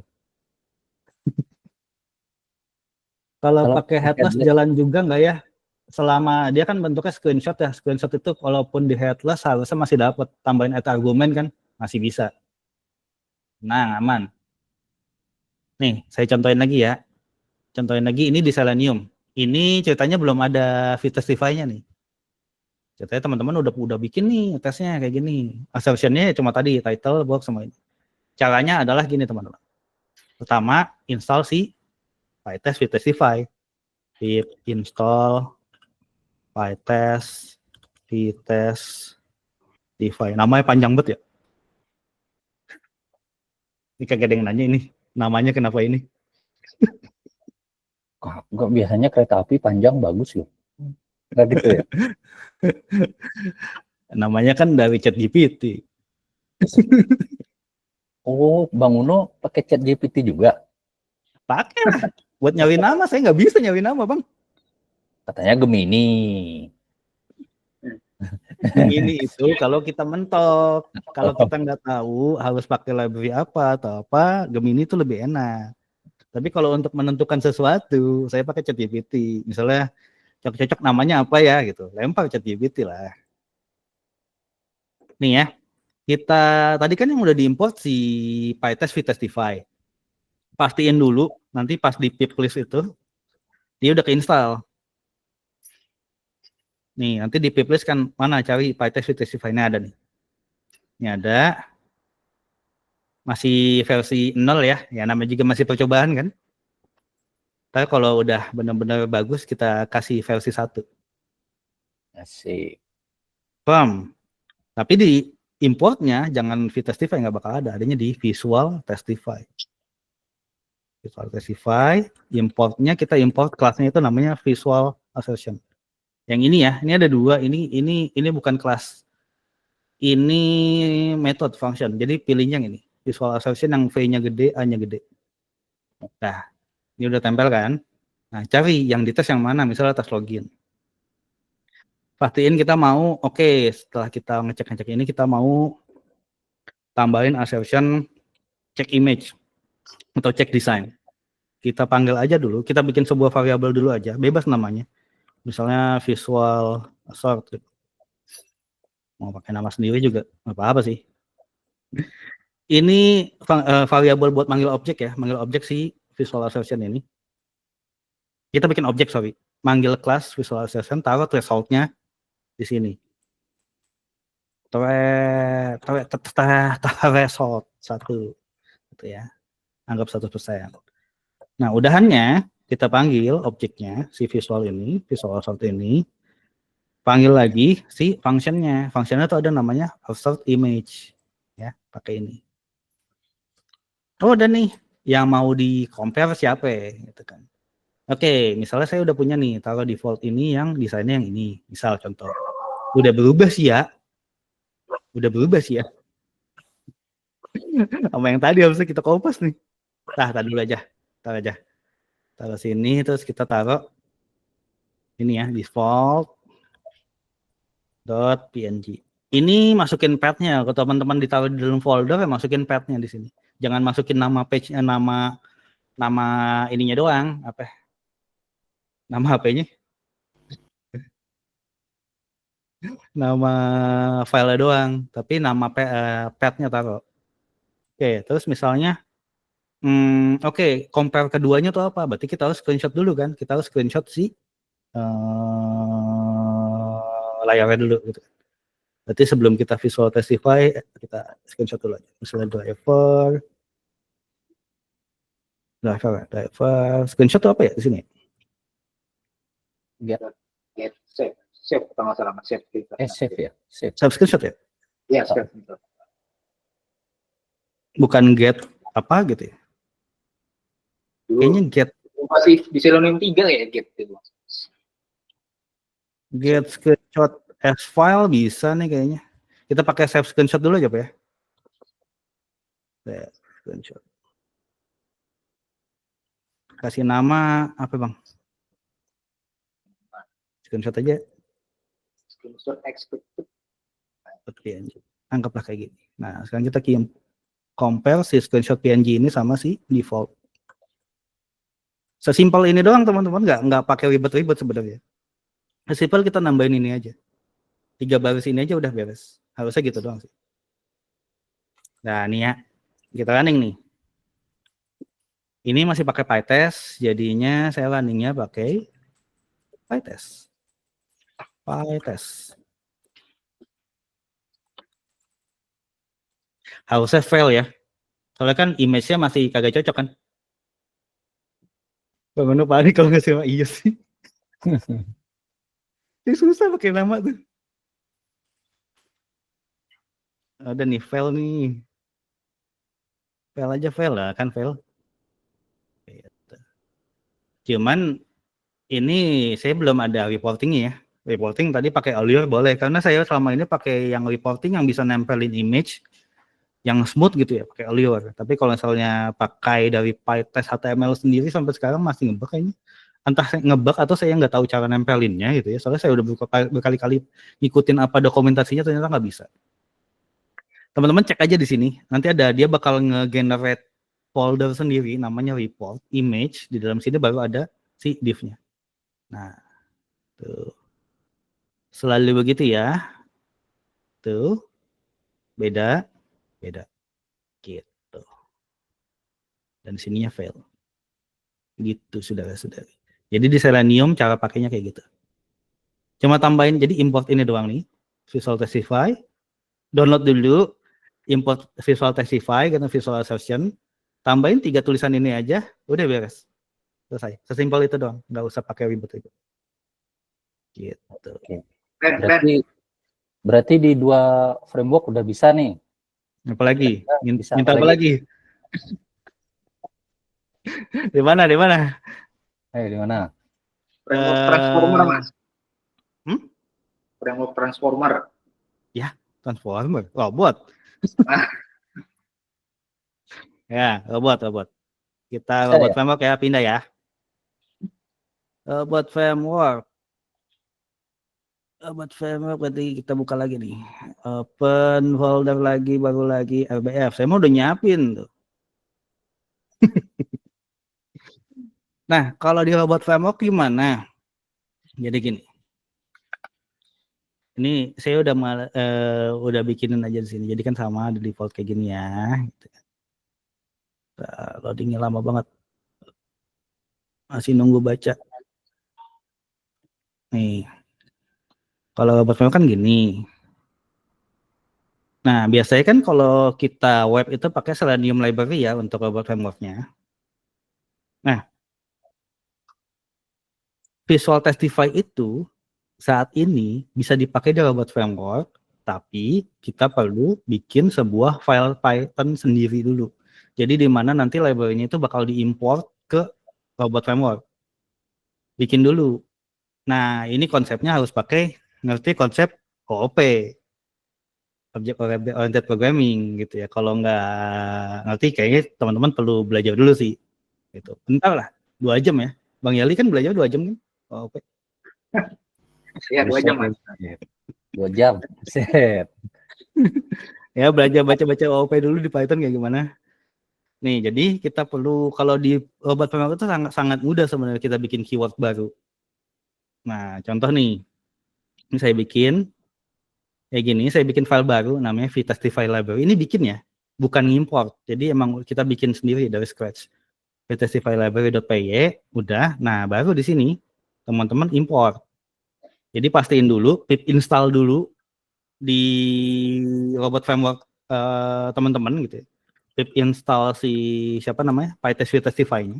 Kalau pakai headless jalan juga nggak ya? Selama dia kan bentuknya screenshot ya. Screenshot itu walaupun di headless harusnya masih dapat tambahin add argument kan masih bisa. Nah, aman. Nih, saya contohin lagi ya. Contohin lagi ini di Selenium. Ini ceritanya belum ada Vitastify-nya nih. Ceritanya teman-teman udah bikin nih tesnya kayak gini. Assertion-nya cuma tadi title, box sama ini. Caranya adalah gini teman-teman. Pertama, install si PyTest Vitastify. Pip install PyTest Vitastify. Namanya panjang banget ya. Ini kagak ada yang nanya ini. Namanya kenapa ini? Kok biasanya kereta api panjang bagus loh. Nggak gitu ya? Namanya kan dari ChatGPT. Oh, Bang Uno pakai ChatGPT juga? Pakai. Buat nyari nama, saya nggak bisa nyari nama, Bang. Katanya Gemini. Gemini itu kalau kita mentok. Kalau kita nggak tahu harus pakai library apa atau apa, Gemini itu lebih enak. Tapi kalau untuk menentukan sesuatu, saya pakai ChatGPT. Misalnya cocok namanya apa ya gitu. Lempar ChatGPT lah. Nih ya. Kita tadi kan yang udah diimport si PyTest Vitastify. Pastiin dulu nanti pas di pip list itu dia udah keinstall. Nih, nanti di pip list kan mana cari PyTest Vitastify ini ada nih. Ini ada. Masih versi 0 ya. Ya namanya juga masih percobaan kan. Tapi kalau udah benar-benar bagus kita kasih versi 1. Asik. Paham. Tapi di importnya jangan Vitastify nggak bakal ada. Adanya di Visual Testify. Visual Testify. Importnya kita import kelasnya itu namanya Visual Assertion. Yang ini ya, ini ada 2. Ini bukan kelas. Ini method function. Jadi pilihnya yang ini. Visual Assertion yang V-nya gede, A-nya gede. Nah, ini udah tempel kan? Nah, cari yang dites yang mana, misalnya tes login. Pastiin kita mau, oke, setelah kita ngecek-ngecek ini, kita mau tambahin assertion check image atau check design. Kita panggil aja dulu, kita bikin sebuah variabel dulu aja, bebas namanya. Misalnya visual assort. Mau pakai nama sendiri juga, apa-apa sih. Ini variabel buat manggil objek ya, manggil objek si visual assertion ini. Kita bikin objek, manggil kelas visual assertion, taruh threshold-nya di sini. Threshold 1 gitu ya. Anggap 100%. Nah, udahannya kita panggil objeknya si visual ini, visual assert ini. Panggil lagi si functionnya. Functionnya itu ada namanya assert image ya, pakai ini. Oh, udah nih yang mau di compare siapa gitu kan. Oke, misalnya saya udah punya nih, taruh default ini yang desainnya yang ini. Misal contoh. Udah berubah sih ya. Sama yang tadi harusnya kita kompas nih. Taruh dulu aja. Taruh sini, terus kita taruh ini ya, default.png. Ini masukin path-nya. Kalau teman-teman ditaruh di dalam folder, masukin path-nya di sini. Jangan masukin nama page-nya, nama ininya doang. Apa? Nama HP-nya. Nama file doang. Tapi nama path-nya taruh. Oke, terus misalnya, oke, compare keduanya tuh apa? Berarti kita harus screenshot dulu kan? Kita harus screenshot si layarnya dulu gitu. Berarti sebelum kita visual testify, kita screenshot dulu aja. Misalnya driver, Driver screenshot itu apa ya di sini? Get Save kalau nggak salah Mas, save. save ya, save. Save screenshot ya? Iya, save. Bukan get apa gitu ya? Dulu Kayaknya get masih di Selenium 3 ya gitu. get screenshot as file bisa nih kayaknya. Kita pakai save screenshot dulu aja Pak ya. Save screenshot. Kasih nama apa Bang? Screenshot aja. Screenshot expected. PNG. Anggaplah kayak gini. Nah, sekarang kita compare si screenshot PNG ini sama si default. Sesimpel ini doang teman-teman, nggak pakai ribet-ribet sebenarnya. Sesimpel kita nambahin ini aja. 3 baris ini aja udah beres. Harusnya gitu doang sih. Nah, ini ya. Kita running nih. Ini masih pakai PyTest, jadinya saya runningnya pakai PyTest. Harusnya fail ya. Soalnya kan image-nya masih kagak cocok kan. Bagaimana Pak Adi kalau nggak sama iya sih. Ini susah pakai nama tuh. Ada nih fail nih. Fail aja fail lah kan fail. Cuman ini saya belum ada reportingnya ya. Reporting tadi pakai Allure boleh karena saya selama ini pakai yang reporting yang bisa nempelin image yang smooth gitu ya pakai Allure. Tapi kalau misalnya pakai dari PyTest HTML sendiri sampai sekarang masih ngebug kayaknya. Entah ngebug atau saya nggak tahu cara nempelinnya gitu ya. Soalnya saya udah berkali-kali ngikutin apa dokumentasinya ternyata nggak bisa. Teman-teman cek aja di sini. Nanti ada dia bakal nge-generate folder sendiri namanya report image, di dalam sini baru ada si div-nya. Nah, tuh. Selalu begitu ya. Tuh. Beda. Gitu. Dan sininya fail. Gitu saudara-saudari. Jadi di Selenium cara pakainya kayak gitu. Cuma tambahin jadi import ini doang nih. Visual Testify. Download dulu import Visual Testify karena Visual Assertion. Tambahin 3 tulisan ini aja, udah beres. Selesai. Sesimpel itu doang, nggak usah pakai ribet-ribet. Gitu. Oke. Berarti di 2 framework udah bisa nih. Apalagi? Bisa Minta apa lagi? Di mana? Di mana? Framework transformer Mas. Framework transformer. Ya, transformer. Robot. Ya, robot. Kita robot framework ya, pindah ya. Robot framework berarti kita buka lagi nih. Open folder lagi, baru lagi RBF. Saya mau udah nyiapin tuh. Nah, kalau di robot framework gimana? Jadi gini. Ini saya udah bikinin aja di sini. Jadi kan sama di default kayak gini ya. Loadingnya lama banget. Masih nunggu baca. Nih. Kalau robot framework kan gini. Nah, biasanya kan kalau kita web itu pakai Selenium library ya untuk robot framework-nya. Nah, Visual Testify itu saat ini bisa dipakai di robot framework, tapi kita perlu bikin sebuah file Python sendiri dulu. Jadi di mana nanti library-nya itu bakal diimport ke robot framework. Bikin dulu. Nah, ini konsepnya harus ngerti konsep OOP. Object Oriented Programming gitu ya. Kalau nggak ngerti kayaknya teman-teman perlu belajar dulu sih. Gitu. Bentar lah, 2 jam ya. Bang Yali kan belajar 2 jam kan? OOP. Iya, 2 jam Mas. 2 jam. Set. Ya, belajar baca-baca OOP dulu di Python kayak gimana. Nih, jadi kita perlu, kalau di robot framework itu sangat mudah sebenarnya kita bikin keyword baru. Nah, contoh nih. Ini saya bikin kayak gini, saya bikin file baru namanya vtestify library. Ini bikin ya, bukan import. Jadi emang kita bikin sendiri dari scratch. Vtestify library.py udah. Nah, baru di sini teman-teman import. Jadi pastiin dulu, pip install dulu di robot framework teman-teman gitu. pip install si siapa namanya PyTest Testify-nya.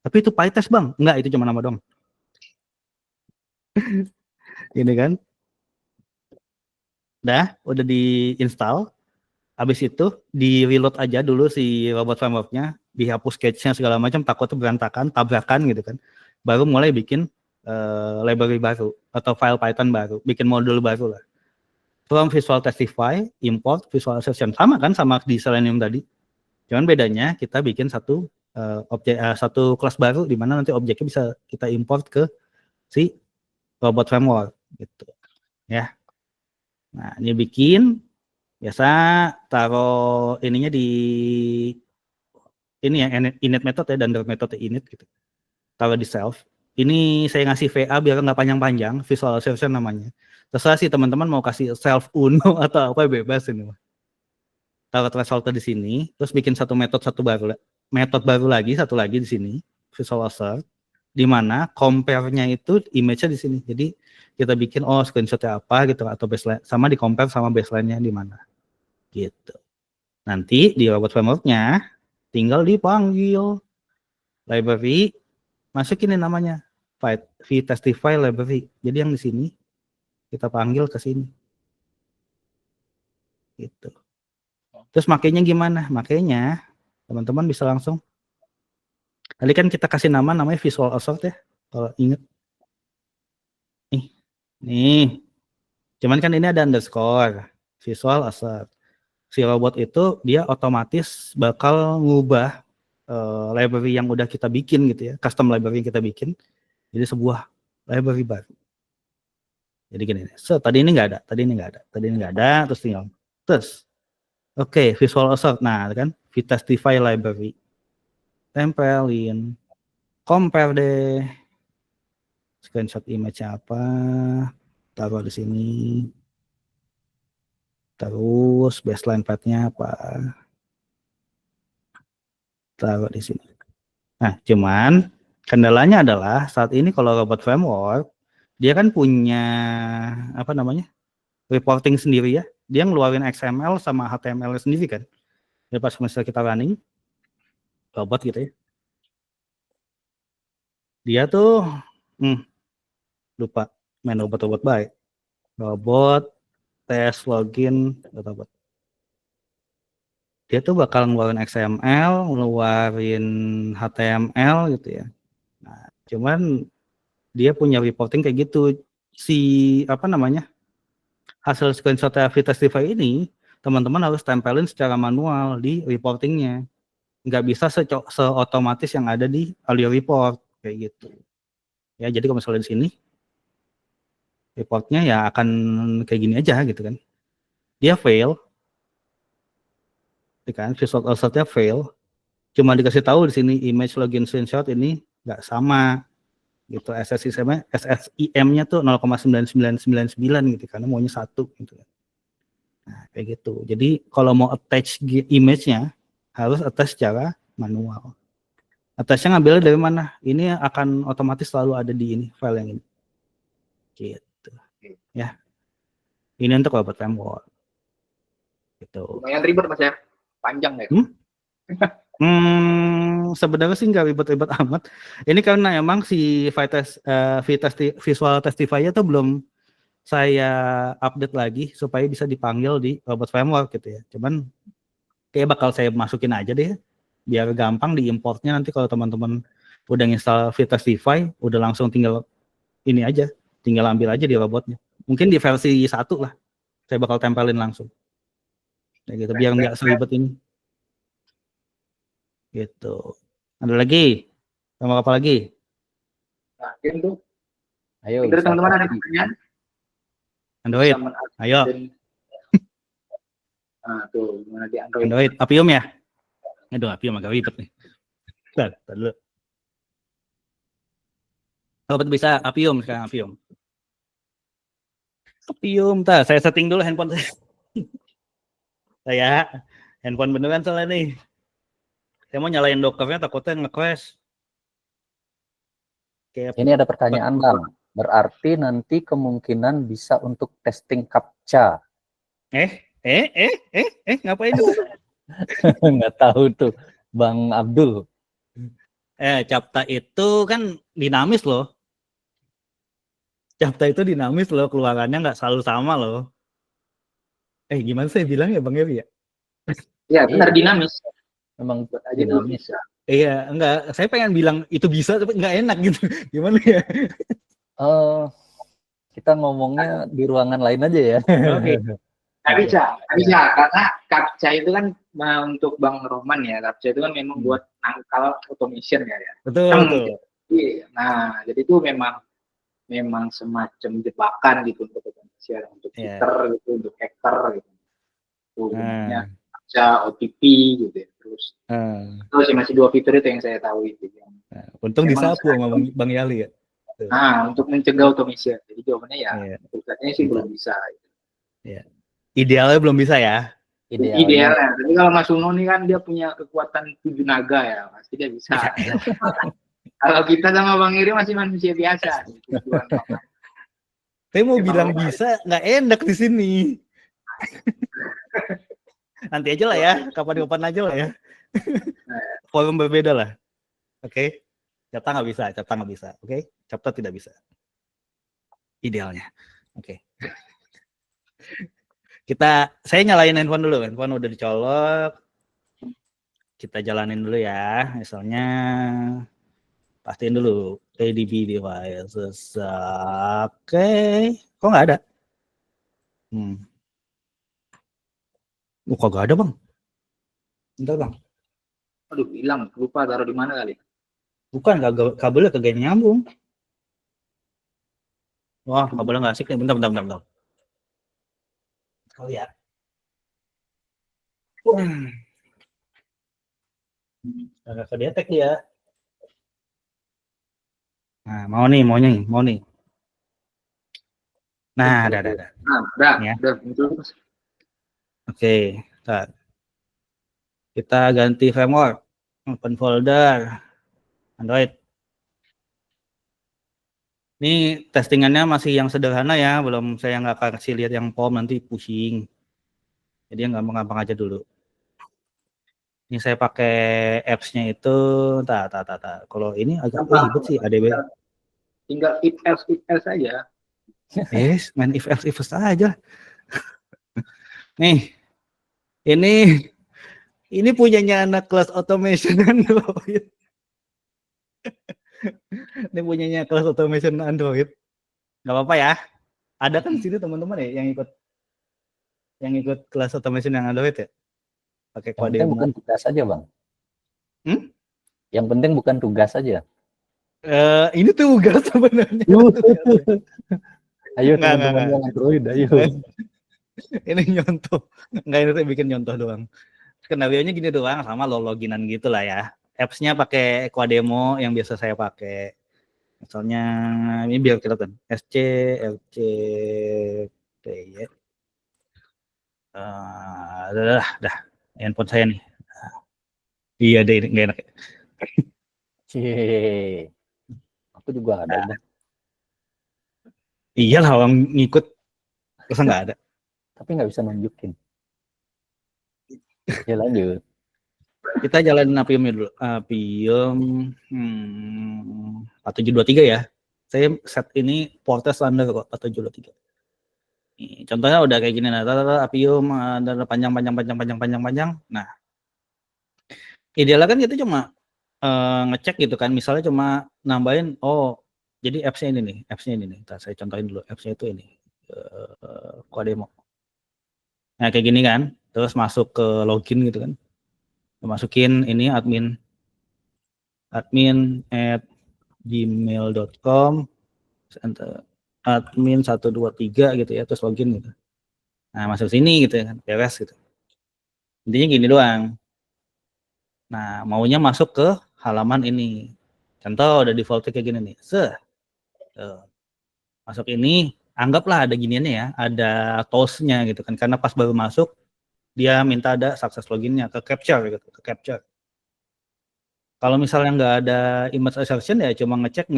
Tapi itu PyTest bang, enggak itu cuma nama dong. Ini kan, udah di-install. Habis itu di reload aja dulu si robot framework-nya, dihapus cache-nya segala macam, takutnya berantakan, tabrakan gitu kan. Baru mulai bikin library baru atau file Python baru, bikin modul baru lah. From Visual Testify, import Visual Assertion, sama kan sama di Selenium tadi. Cuman bedanya kita bikin satu satu kelas baru di mana nanti objeknya bisa kita import ke si robot framework gitu. Ya. Nah, ini bikin biasa taruh ininya di ini ya init method ya dan metode init gitu. Taruh di self. Ini saya ngasih VA biar nggak panjang-panjang, Visual Assertion namanya. Terserah sih teman-teman mau kasih self uno atau apa bebas ini. Taruh threshold di sini, terus bikin satu metode baru lagi satu lagi di sini, Visual Assert, di mana compare-nya itu image-nya di sini. Jadi kita bikin screenshot-nya apa gitu atau baseline sama di compare sama baseline-nya di mana. Gitu. Nanti di robot framework-nya tinggal dipanggil library, masukin ini namanya vtestify library. Jadi yang di sini kita panggil ke sini. Gitu. Terus makainya gimana? Makainya teman-teman bisa langsung. Tadi kan kita kasih namanya Visual Assert ya, kalau ingat. Nih. Cuman kan ini ada underscore, Visual Assert. Si robot itu dia otomatis bakal ngubah library yang udah kita bikin gitu ya, custom library yang kita bikin, jadi sebuah library baru. Jadi gini, tadi ini nggak ada, terus tinggal, Visual Assert, nah kan, vtestify library, tempelin, compare deh, screenshot image-nya apa, taruh di sini, terus baseline path-nya apa, taruh di sini. Nah, cuman kendalanya adalah saat ini kalau robot framework dia kan punya reporting sendiri ya. Dia ngeluarin XML sama HTML sendiri kan. Jadi pas misalnya kita running robot gitu ya. Dia tuh lupa main robot baik. Robot test login robot. Dia tuh bakal ngeluarin XML, ngeluarin HTML gitu ya. Nah, cuman dia punya reporting kayak gitu. Si hasil screenshot vtestify ini teman-teman harus tempelin secara manual di reportingnya. Nggak bisa seotomatis yang ada di audio report kayak gitu. Ya, jadi kalau misalnya di sini reportnya ya akan kayak gini aja gitu kan. Dia fail, kan Visual Assertnya fail. Cuma dikasih tahu di sini image login screenshot ini nggak sama gitu. SSIM-nya tuh 0,9999 gitu karena maunya 1 gitu. Nah, kayak gitu. Jadi kalau mau attach image-nya harus attach secara manual. Attach-nya ngambilnya dari mana? Ini akan otomatis selalu ada di ini file yang ini. Gitu. Ya. Ini untuk robot framework. Gitu. Lumayan ribet Mas ya. Panjang ya. Sebenarnya sih nggak ribet-ribet amat. Ini karena emang si Visual Testify-nya tuh belum saya update lagi supaya bisa dipanggil di robot framework gitu ya. Cuman kayak bakal saya masukin aja deh biar gampang diimportnya nanti kalau teman-teman udah install vtestify udah langsung tinggal ini aja, tinggal ambil aja di robotnya. Mungkin di versi 1 lah. Saya bakal tempelin langsung. Kayak gitu biar nggak seribet ini. Gitu. Ada lagi? Sama apa lagi? Nah, itu. Ayo. Teman-teman ada pertanyaan? Android. Ayo. Nah, tuh gimana di Android? Android. Appium ya? Aduh, Appium agak ribet nih. Bentar dulu. Robot bisa Appium sekarang Appium. Appium, saya setting dulu handphone saya. Saya handphone beneran soalnya nih. Saya mau nyalain Docker-nya takutnya nge-crash. Ini ada pertanyaan Bang. Berarti nanti kemungkinan bisa untuk testing CAPTCHA. Ngapain itu? Nggak tahu tuh, Bang Abdul. Capta itu kan dinamis loh. Capta itu dinamis loh, keluarannya nggak selalu sama loh. Gimana saya bilang ya Bang Evi ya? Ya, benar Iya. dinamis. Memang Buat aja dulu dinamis. bisa. Iya, enggak. Saya pengen bilang itu bisa, tapi nggak enak gitu. Gimana ya? Kita ngomongnya di ruangan lain aja ya. Oke. Nggak bisa, karena CAPTCHA itu kan untuk Bang Roman ya, CAPTCHA itu kan memang buat nangkal automation ya. Betul, Kan, betul. nah, jadi itu memang semacam jebakan gitu untuk automation, untuk cheater gitu, untuk hacker gitu. Itu bentuknya CAPTCHA, OTP gitu ya. Terus masih 2 fitur itu yang saya tahu itu. Untung disapu sama Bang Yali ya. Nah, untuk mencegah automation. Jadi jawabannya ya, tulisannya sih belum bisa. Iya. Idealnya belum bisa ya. Idealnya. Tapi kalau Mas Uno nih kan dia punya kekuatan 7 naga ya, pasti dia bisa. Kalau kita sama Bang Iri masih manusia biasa. Saya mau bilang bisa, nggak enak di sini. Nanti aja lah ya, kapan-kapan aja lah ya. Forum berbeda lah. Oke. Capta nggak bisa. Oke. Capta tidak bisa. Idealnya. Oke. Saya nyalain handphone dulu. Handphone udah dicolok. Kita jalanin dulu ya. Misalnya pastiin dulu ADB devices. Oke. Kok nggak ada? Kok nggak ada Bang? Bentar Bang. Aduh, hilang. Lupa taruh di mana kali. Bukan, kabelnya kagak nyambung. Wah, kabelnya nggak asik nih. Bentar. Oh ya. Agak kedetek dia. Nah, mau nih. Nah, ada. Nah, udah. Oke, kita ganti framework. Open folder. Android. Ini testingannya masih yang sederhana ya, saya nggak kasih lihat yang POM, nanti pusing. Jadi yang gampang-gampang aja dulu. Ini saya pakai apps-nya itu, kalau ini agak ribet sih, ADB. Tinggal if else aja. Yes, main if else aja. Nih, ini punyanya anak kelas automation Android. Ini punyanya kelas automation Android. Gak apa-apa ya. Ada kan di sini teman-teman ya yang ikut kelas automation yang Android ya. Pakai kode. Yang penting bukan tugas saja Bang. Yang penting bukan tugas saja. Ini tugas sebenarnya. Ayo teman-teman yang Android, ayo. Ini nyontoh. Enggak, ini saya bikin nyontoh doang. Skenario-nya gini doang, sama loginan gitu lah ya. Apps-nya pakai Quademo yang biasa saya pakai. Misalnya ini biar kelihatan SC LC ya. Dah handphone saya nih. Iya deh, nggak enak. Aku juga ada. Iyalah orang ngikut, terus nggak ada. Tapi nggak bisa nunjukin. Ya lanjut. Kita jalanin Appium dulu. Appium 4723 ya. Saya set ini portnya standar kok 4723. Nih, contohnya udah kayak gini, nah, Appium ada panjang. Nah, idealnya kan kita cuma ngecek gitu kan, misalnya cuma nambahin, jadi apps-nya ini nih. Saya contohin dulu, apps-nya itu ini, Quademo. Nah, kayak gini kan, terus masuk ke login gitu kan, masukin ini admin@gmail.com, admin 123 gitu ya, terus login gitu. Nah, masuk sini gitu kan, beres gitu. Intinya gini doang. Nah, maunya masuk ke halaman ini. Contoh udah default kayak gini nih. Masuk ini, anggaplah ada giniannya ya, ada toast-nya gitu kan. Karena pas baru masuk, dia minta ada success login-nya ke capture. Kalau misalnya nggak ada image assertion ya cuma ngecek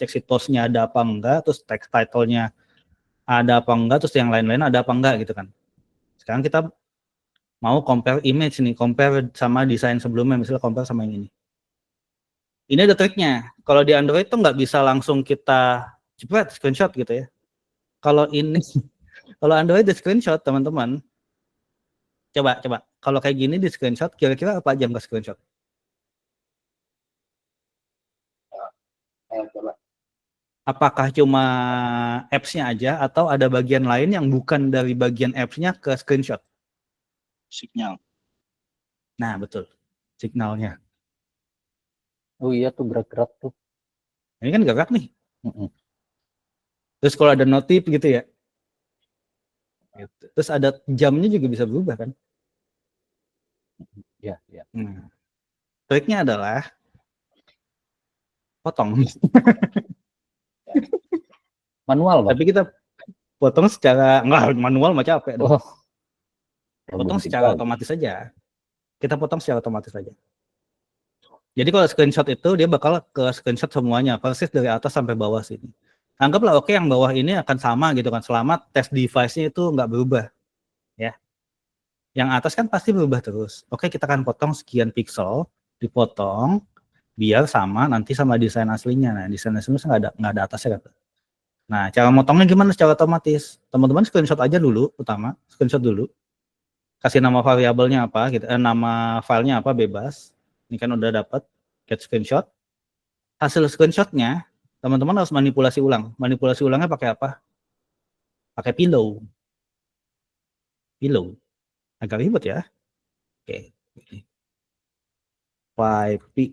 si toast-nya ada apa enggak, terus text title-nya ada apa enggak, terus yang lain-lain ada apa enggak gitu kan. Sekarang kita mau compare image nih, compare sama desain sebelumnya, misalnya compare sama yang ini. Ini ada triknya. Kalau di Android tuh nggak bisa langsung kita cepet screenshot gitu ya. Kalau ini, kalau Android di screenshot teman-teman, coba. Kalau kayak gini di screenshot, kira-kira apa aja yang ke screenshot? Coba. Apakah cuma apps-nya aja atau ada bagian lain yang bukan dari bagian apps-nya ke screenshot? Signal. Nah, betul. Signalnya. Oh iya tuh gerak-gerak tuh. Ini kan gerak nih. Mm-mm. Terus kalau ada notif gitu ya. Gitu. Terus ada jamnya juga bisa berubah kan. Ya, ya. Nah, triknya adalah potong. Manual, Bang. Tapi kita potong secara, enggak manual mah capek dong. Oh, Potong belum secara tinggal. otomatis saja. Kita potong secara otomatis saja. Jadi kalau screenshot itu dia bakal ke screenshot semuanya, persis dari atas sampai bawah sini. Anggaplah oke yang bawah ini akan sama gitu kan, selama test device-nya itu nggak berubah. Ya. Yang atas kan pasti berubah terus. Oke, kita akan potong sekian pixel, dipotong biar sama nanti sama desain aslinya. Nah, desain aslinya nggak ada atasnya kan. Nah, cara motongnya gimana secara otomatis? Teman-teman screenshot aja dulu, screenshot dulu. Kasih nama variabelnya apa gitu, nama filenya apa bebas. Ini kan udah dapat get screenshot. Hasil screenshotnya teman-teman harus manipulasi ulang. Manipulasi ulangnya pakai apa? Pakai pillow. Agak ribet ya. Oke. PyPI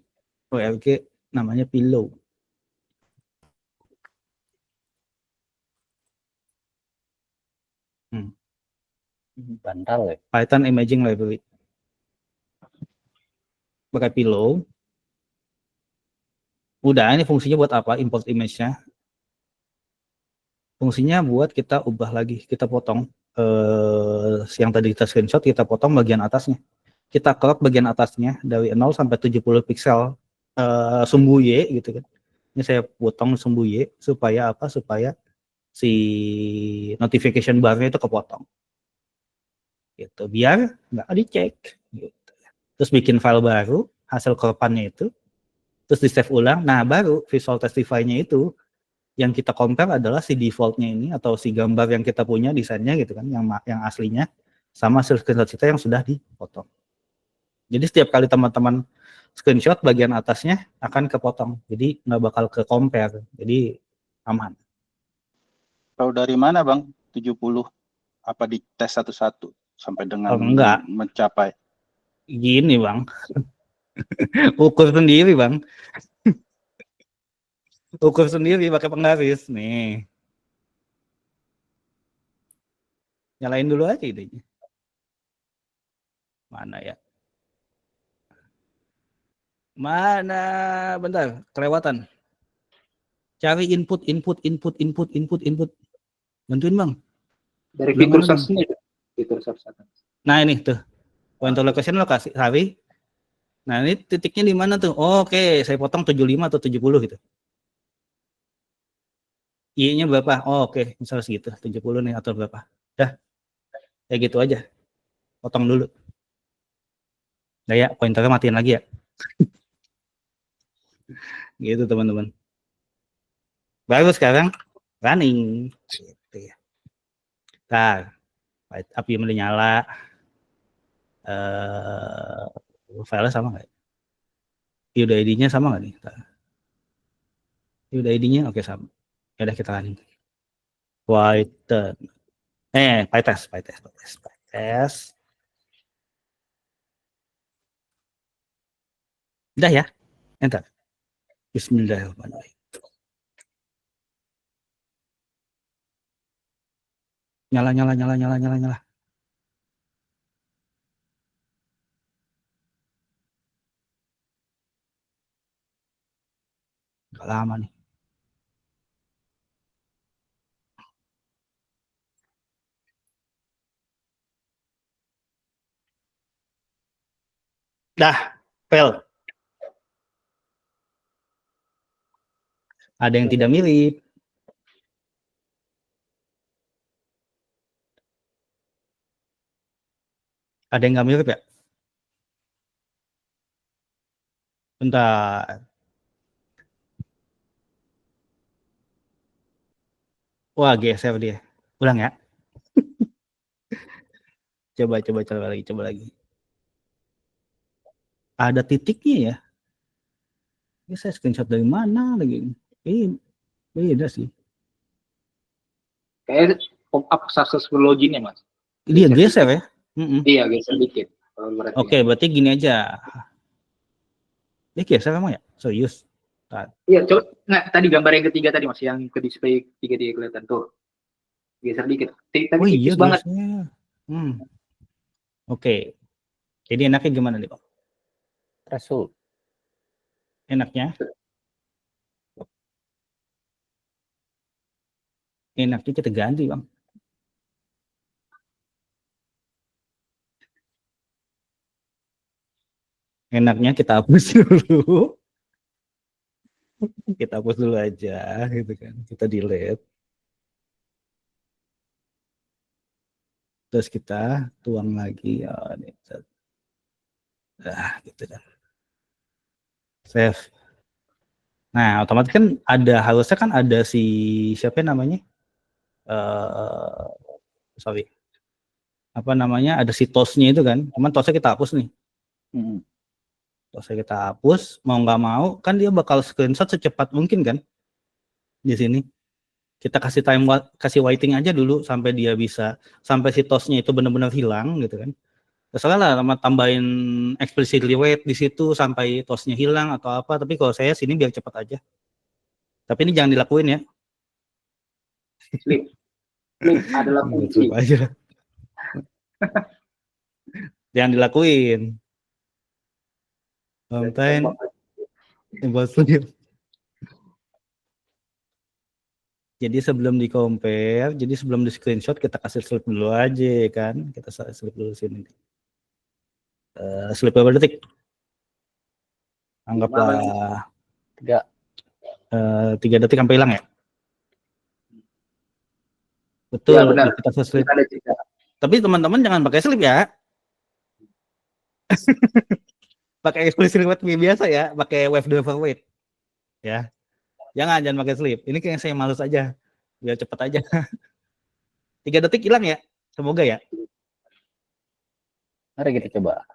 namanya pillow. Bantal ya. Python Imaging Library. Pakai pillow. Udah, ini fungsinya buat apa? Import image-nya. Fungsinya buat kita ubah lagi, kita potong yang tadi kita screenshot, kita potong bagian atasnya. Kita crop bagian atasnya dari 0 sampai 70 pixel sumbu Y gitu kan. Ini saya potong sumbu Y supaya apa? Supaya si notification bar-nya itu kepotong. Gitu, biar nggak dicek. Gitu. Terus bikin file baru, hasil cropan-nya itu, terus di save ulang. Nah, baru Visual Testify-nya itu yang kita compare adalah si default-nya ini atau si gambar yang kita punya desainnya gitu kan, yang aslinya sama hasil screenshot kita yang sudah dipotong. Jadi setiap kali teman-teman screenshot bagian atasnya akan kepotong. Jadi nggak bakal ke compare. Jadi aman. Tahu dari mana, Bang? 70 apa di tes satu-satu sampai dengan Enggak, mencapai? gini Bang. Ukur sendiri Bang. Ukur sendiri pakai penggaris. Nih. Nyalain dulu aja idenya. Mana ya? Mana? Bentar, kelewatan. Cari input. Bantuin Bang. Dari Udah fitur mana, Bang? search ini, fitur search. Nah ini tuh. Pointer location lo kasih cari. Nah ini titiknya di mana tuh? Oh, oke, saya potong 75 atau 70 gitu. I-nya berapa? Oh, oke, misalnya segitu, 70 nih atau berapa. Dah, kayak gitu aja. Potong dulu. Nah ya, pointernya matiin lagi ya. Gitu teman-teman. Baru sekarang running. Gitu ya. Nah, api udah nyala. Filenya sama nggak? Udah ID-nya sama nggak nih? Udah ID-nya oke sama. Ya udah kita running. Python. PyTest. Udah ya, enter. Bismillahirrahmanirrahim. Nyala. Gak lama nih. Dah, fail. Ada yang tidak mirip. Ada yang nggak mirip ya? Bentar. Wah, geser dia. Ulang ya. Coba lagi. Ada titiknya ya. Ini saya screenshot dari mana lagi? Ini beda sih. Kayak pop-up successful login ya, Mas. Dia geser ya. Iya, geser dikit. Oke, berarti gini aja. Dia geser emang ya? Serius? Iya, coba. Nggak, tadi gambar yang ketiga tadi, Mas, yang ke display tiga kelihatan tuh. Geser dikit. Tapi tipis banget. Oke. Jadi enaknya gimana nih, Pak? Threshold. Enaknya kita ganti, Bang. Enaknya kita hapus dulu. Kita hapus dulu aja gitu kan. Kita delete. Terus kita tuang lagi. Oh, ini. Gitu kan. Save. Nah, otomatis kan harusnya kan ada si siapa namanya? Sorry. Apa namanya? Ada si tosnya itu kan. Cuman tosnya kita hapus nih. Tosnya kita hapus, mau nggak mau kan dia bakal screenshot secepat mungkin kan. Di sini. Kita kasih waiting aja dulu sampai dia bisa, sampai si tosnya itu benar-benar hilang gitu kan. Terserah lah, sama tambahin explicitly wait di situ sampai tosnya hilang atau apa. Tapi kalau saya sini biar cepat aja. Tapi ini jangan dilakuin ya. Sleep adalah kunci. Aja. Jangan dilakuin. Sometimes impossible. Jadi sebelum di compare, jadi sebelum di screenshot kita kasih slip dulu aja kan. Kita slip dulu sini. Slip berapa detik? Anggaplah 3 detik sampai hilang ya. Betul, Ya, benar. kita slip. Tapi teman-teman jangan pakai slip ya. Pakai explicit wait biasa ya, pakai wave driver wait. Ya. Jangan pakai slip. Ini kayak saya males aja. Biar cepat aja. 3 detik hilang ya. Semoga ya. Mari kita coba.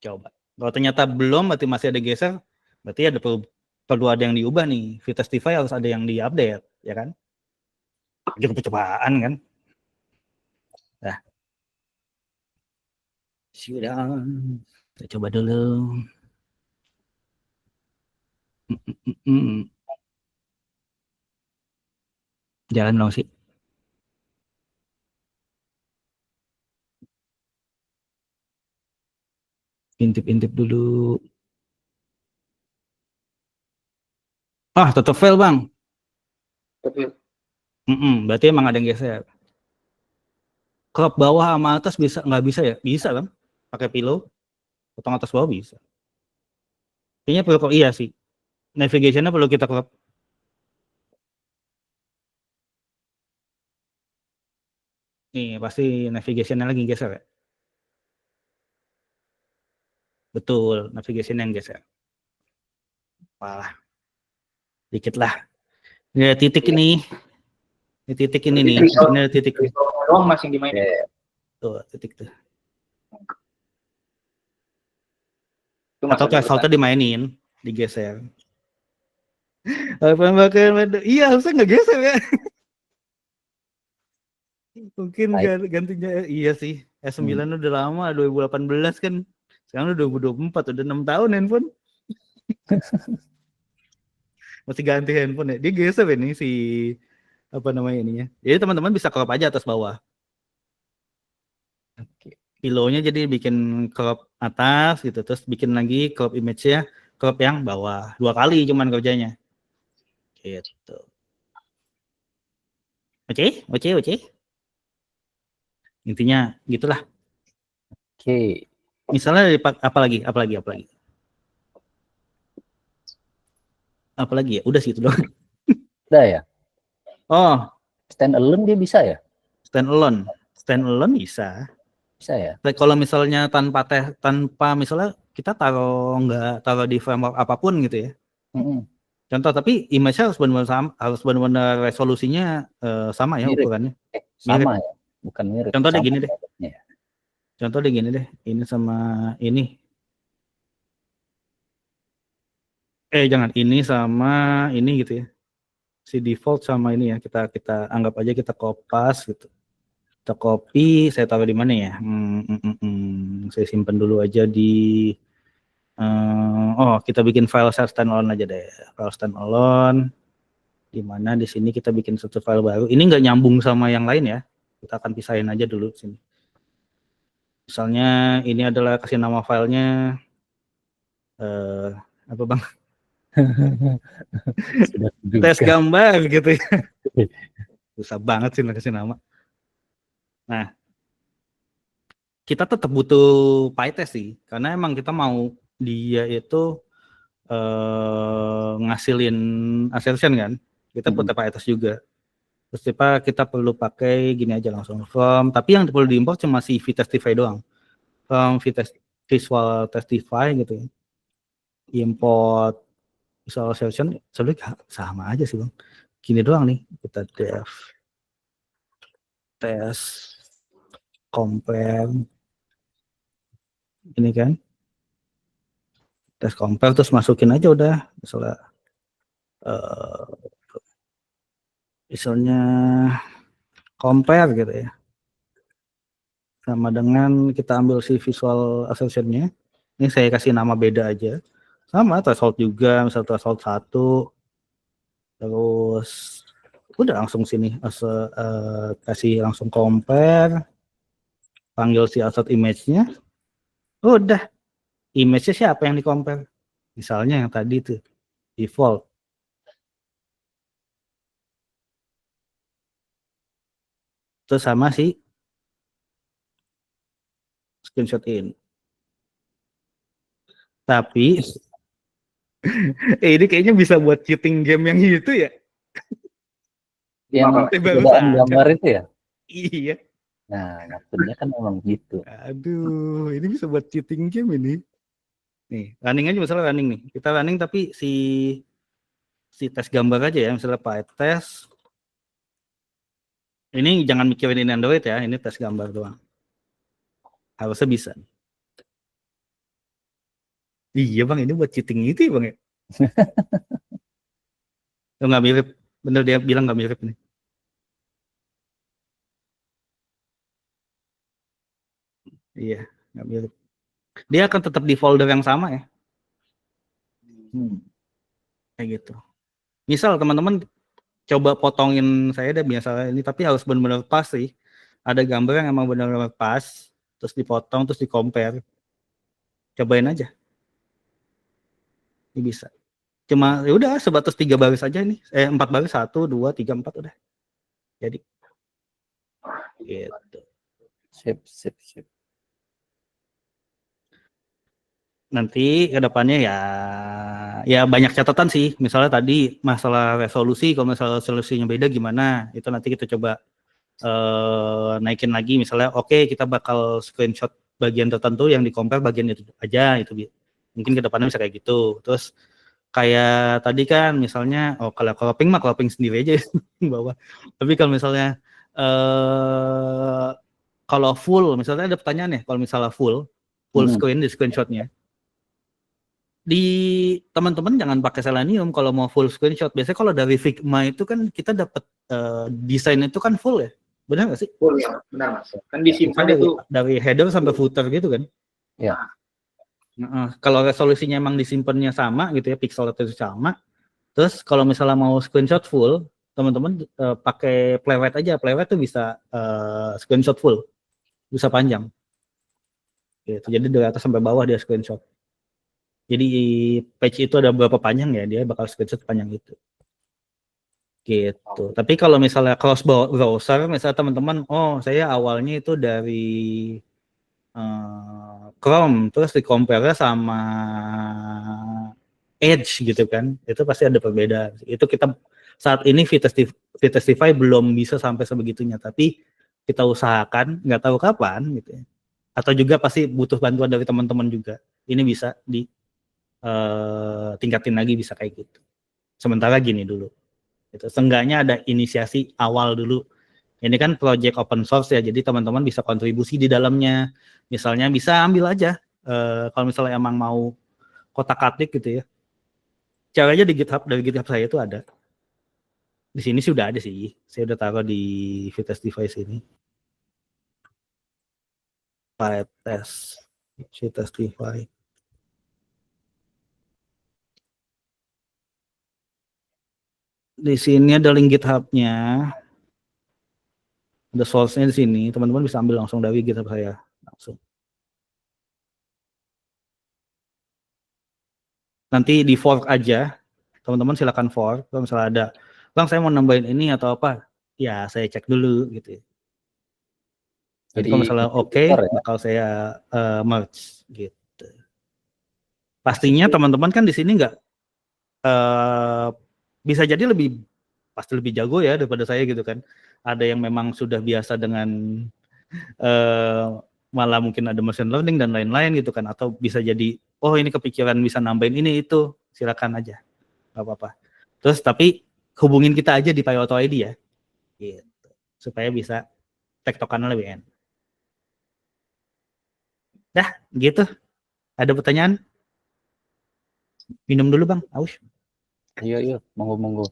Kalau ternyata belum, berarti masih ada geser, berarti ada perlu ada yang diubah nih. Vtestify harus ada yang diupdate, ya kan? Jadi percobaan kan. Nah. Sudah. Kita coba dulu. Jalan dong sih. Intip dulu. Tetap fail bang. Berarti emang ada yang geser. Crop bawah sama atas bisa nggak bisa ya? Bisa bang. Pakai pillow. Potong atas bawah bisa. Kayaknya perlu iya sih. Navigation-nya perlu kita crop. Nih pasti navigation-nya lagi geser ya. Betul, navigation yang geser. Apalah. Dikit lah. Ini titik ini. Ini titik ini nih. Ini titik. Doang masih dimainin. Tuh, titik tuh. Atau threshold-nya dimainin, digeser. Iya, harusnya nggak geser ya. Mungkin gantinya iya sih. S9 udah lama, 2018 kan. Sekarang udah 2024, udah 6 tahun handphone. Masih ganti handphone ya. Dia geser ini si apa namanya ininya. Jadi teman-teman bisa crop aja atas bawah. Pillow-nya jadi bikin crop atas gitu, terus bikin lagi crop image-nya, crop yang bawah. 2 kali cuman kerjanya. Gitu. Oke. Intinya gitulah. Oke. Misalnya apa lagi? Apalagi ya? Udah sih itu doang. Udah ya? Oh, Stand alone dia bisa ya? Stand alone bisa. Bisa ya. Kalau misalnya tanpa misalnya kita nggak taruh di framework apapun gitu ya. Mm-mm. Contoh, tapi image-nya harus benar-benar sama, harus benar-benar resolusinya sama ya Mirip. ukurannya. Sama ya, bukan mirip. Contoh deh Sama gini deh. bentuknya. Contoh deh gini deh. Ini sama ini. Jangan ini sama ini gitu ya. Si default sama ini ya. Kita anggap aja kita kopas gitu. Kita copy, saya taruh di mana ya? Saya simpan dulu aja di kita bikin file standalone aja deh. File standalone. Di mana di sini kita bikin satu file baru. Ini nggak nyambung sama yang lain ya. Kita akan pisahin aja dulu sini. Misalnya ini adalah kasih nama filenya apa Bang? Sudah Tes juga. gambar gitu ya. Susah banget sih kasih nama. Nah, kita tetap butuh PyTest sih, karena emang kita mau dia itu ngasilin assertion kan. Kita butuh PyTest juga. Terus kita perlu pakai gini aja langsung from, tapi yang perlu diimport cuma si vtestify doang. From visual testify gitu ya. Import visual assertion sebenarnya sama aja sih Bang. Gini doang nih, kita dev test compare ini kan. Tes compare terus masukin aja udah misalnya compare gitu ya, sama dengan kita ambil si visual assertion-nya. Ini saya kasih nama beda aja, sama threshold juga, misal threshold 1, terus udah langsung sini kasih langsung compare, panggil si assert image-nya, udah image-nya siapa yang di compare, misalnya yang tadi tuh default. Terus sama si screenshot in. Tapi ini kayaknya bisa buat cheating game yang gitu ya. Yang Baru perbedaan sadar. gambar itu ya. Iya. Nah, maksudnya kan memang gitu. Aduh, ini bisa buat cheating game ini. Nih, running aja misalnya running nih. Kita running tapi si tes gambar aja ya, misalnya PyTest. Ini jangan mikirin ini Android ya, ini tes gambar doang. Harusnya bisa. Iya Bang, ini buat cheating itu ya Bang ya. Nggak mirip, bener dia bilang nggak mirip nih. Iya, nggak mirip. Dia akan tetap di folder yang sama ya. Kayak gitu. Misal teman-teman coba potongin saya deh biasa ini, tapi harus benar-benar pas sih. Ada gambar yang emang benar-benar pas, terus dipotong, terus di compare. Cobain aja. Ini bisa. Cuma ya udah sebatas 3 baris aja nih. 4 baris, 1, 2, 3, 4 udah. Jadi gitu. Sip. Nanti ke depannya ya banyak catatan sih. Misalnya tadi masalah resolusi, kalau misalnya resolusinya beda gimana, itu nanti kita coba naikin lagi. Misalnya oke, kita bakal screenshot bagian tertentu yang di-compare bagian itu aja, itu mungkin ke depannya bisa kayak gitu. Terus kayak tadi kan misalnya kalau cropping sendiri aja di bawah. Tapi kalau misalnya kalau full, misalnya ada pertanyaan ya, kalau misalnya full screen di screenshotnya, di teman-teman jangan pakai Selenium kalau mau full screenshot. Biasanya kalau dari Figma itu kan kita dapat desain itu kan full ya, benar nggak sih? Full ya, benar Mas. Kan disimpan itu dari header sampai footer gitu kan? Ya. Kalau resolusinya emang disimpannya sama gitu ya, pixel itu sama. Terus kalau misalnya mau screenshot full, teman-teman pakai Playwright aja. Playwright tuh bisa screenshot full, bisa panjang. Gitu. Jadi dari atas sampai bawah dia screenshot. Jadi page itu ada berapa panjang ya, dia bakal screenshot panjang itu. Gitu. Tapi kalau misalnya cross browser, misalnya teman-teman, saya awalnya itu dari Chrome, terus di-compare sama Edge gitu kan, itu pasti ada perbedaan. Itu kita saat ini vtestify belum bisa sampai sebegitunya, tapi kita usahakan, nggak tahu kapan gitu ya. atau juga pasti butuh bantuan dari teman-teman juga. Ini bisa di tingkatin lagi, bisa kayak gitu. Sementara gini dulu. Gitu. Seenggaknya ada inisiasi awal dulu. Ini kan project open source ya, jadi teman-teman bisa kontribusi di dalamnya. Misalnya bisa ambil aja, kalau misalnya emang mau kotak-katik gitu ya. Caranya di GitHub, dari GitHub saya itu ada. Di sini sudah ada sih, saya udah taruh di Vitestify ini. PyTest, Vitestify. Di sini ada link GitHub-nya. Ada source-nya di sini, teman-teman bisa ambil langsung dari GitHub saya. Langsung. Nanti di fork aja, teman-teman silakan fork. Kalau misalnya ada, Bang saya mau nambahin ini atau apa, ya saya cek dulu gitu. Jadi kalau misalnya oke, bakal saya merge gitu. Pastinya teman-teman kan di sini nggak bisa jadi pasti lebih jago ya daripada saya gitu kan. Ada yang memang sudah biasa dengan malah mungkin ada machine learning dan lain-lain gitu kan, atau bisa jadi oh ini kepikiran bisa nambahin ini itu, silakan aja, nggak apa-apa. Terus tapi hubungin kita aja di PyAuto ID ya, gitu, supaya bisa tektokannya lebih enak. Dah, gitu. Ada pertanyaan? Minum dulu Bang, aus. Iya, monggo.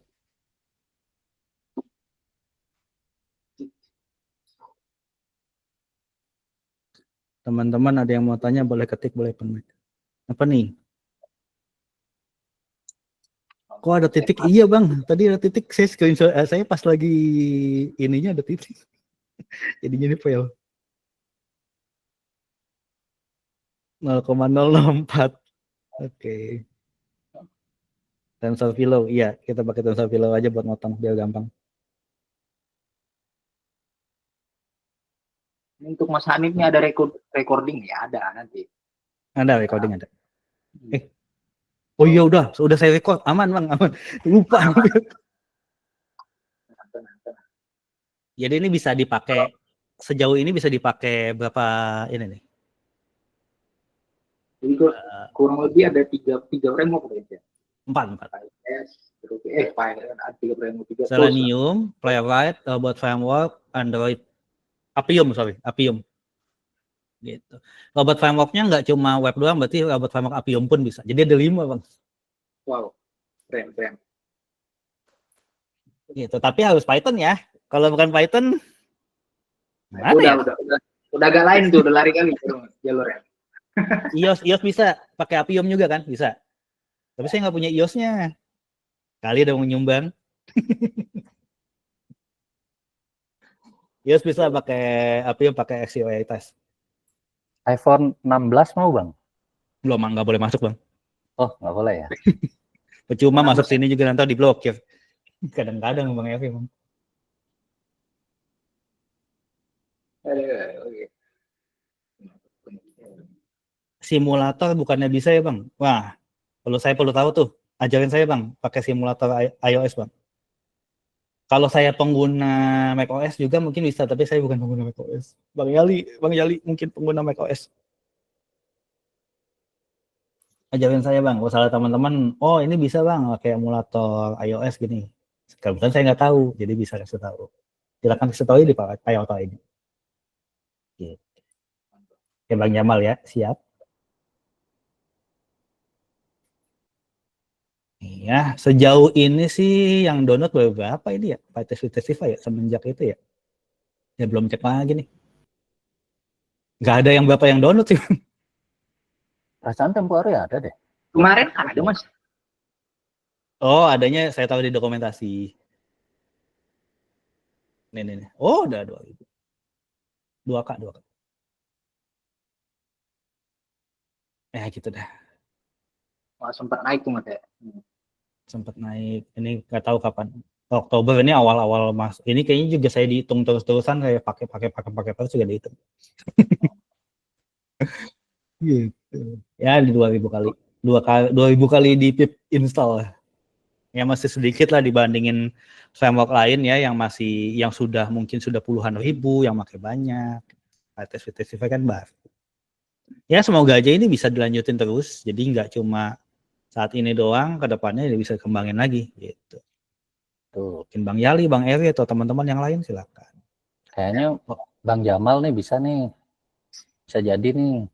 Teman-teman ada yang mau tanya, boleh ketik, boleh penuh. Apa nih? Kok ada titik? Iya Bang, tadi ada titik, saya screenshot, saya pas lagi ininya ada titik. Jadinya ini fail. 0,064. Oke. TensorFlow, iya kita pakai TensorFlow aja buat motong biar gampang. Untuk Mas Hanif ini ada recording ya, ada nanti. Ada recording ada. Oh iya udah saya record, aman Bang, aman. Lupa. Jadi ini bisa dipakai, sejauh ini bisa dipakai berapa ini nih? Jadi kurang lebih ada tiga framework aja. 4. PyTest, Selenium, Playwright, Robot Framework, Android, Appium. Gitu. Robot Framework-nya nggak cuma web doang, berarti Robot Framework Appium pun bisa. Jadi ada 5 Bang. Wow, keren. Gitu. Tapi harus Python ya. Kalau bukan Python, udah agak lain tuh, udah lari kali jalurnya. iOS bisa pakai Appium juga kan, bisa. Tapi saya nggak punya iOS-nya. Kali ada mau nyumbang. iOS bisa pakai Appium, pakai XUI test. iPhone 16 mau Bang? Belum, nggak boleh masuk Bang. Oh, nggak boleh ya? Percuma masuk sini juga nanti diblokir. Kadang-kadang Bang Evi Bang. Simulator bukannya bisa ya Bang? Wah, saya perlu tahu tuh. Ajarin saya Bang, pakai simulator iOS Bang. Kalau saya pengguna macOS juga mungkin bisa, tapi saya bukan pengguna macOS. Bang Yali mungkin pengguna macOS. Ajarin saya Bang, kalau salah teman-teman, oh ini bisa Bang, pakai emulator iOS gini. Kebetulan saya nggak tahu, jadi bisa kasih tahu. Silakan kasih tahu di PyAuto ini. Gitu. Oke Bang Jamal ya, siap. Ya, sejauh ini sih yang download berapa ini ya? Vitestify ya, semenjak itu ya. Ya belum cek lagi nih. Nggak ada yang berapa yang download sih. Perasaan tempo hari ada deh. Kemarin ada Mas. Oh, adanya saya tahu di dokumentasi. Nih. Oh, udah 2.000. 2K. Ya gitu dah. Wah, sempat naik tuh Mas ya. Sempat naik. Ini nggak tahu kapan. Oktober ini awal-awal Mas. Ini kayaknya juga saya dihitung terus-terusan, saya pakai terus juga dihitung. Gitu. Ya di 2.000 kali. 2.000 kali di pip install. Ya masih sedikit lah dibandingin framework lain ya yang sudah mungkin sudah puluhan ribu yang pakai banyak. PyTest kan baru. Ya semoga aja ini bisa dilanjutin terus, jadi nggak cuma saat ini doang, ke depannya bisa kembangin lagi gitu. Tuh, Mungkin Bang Yali, Bang Eri atau teman-teman yang lain silakan. kayaknya Bang Jamal nih bisa jadi nih.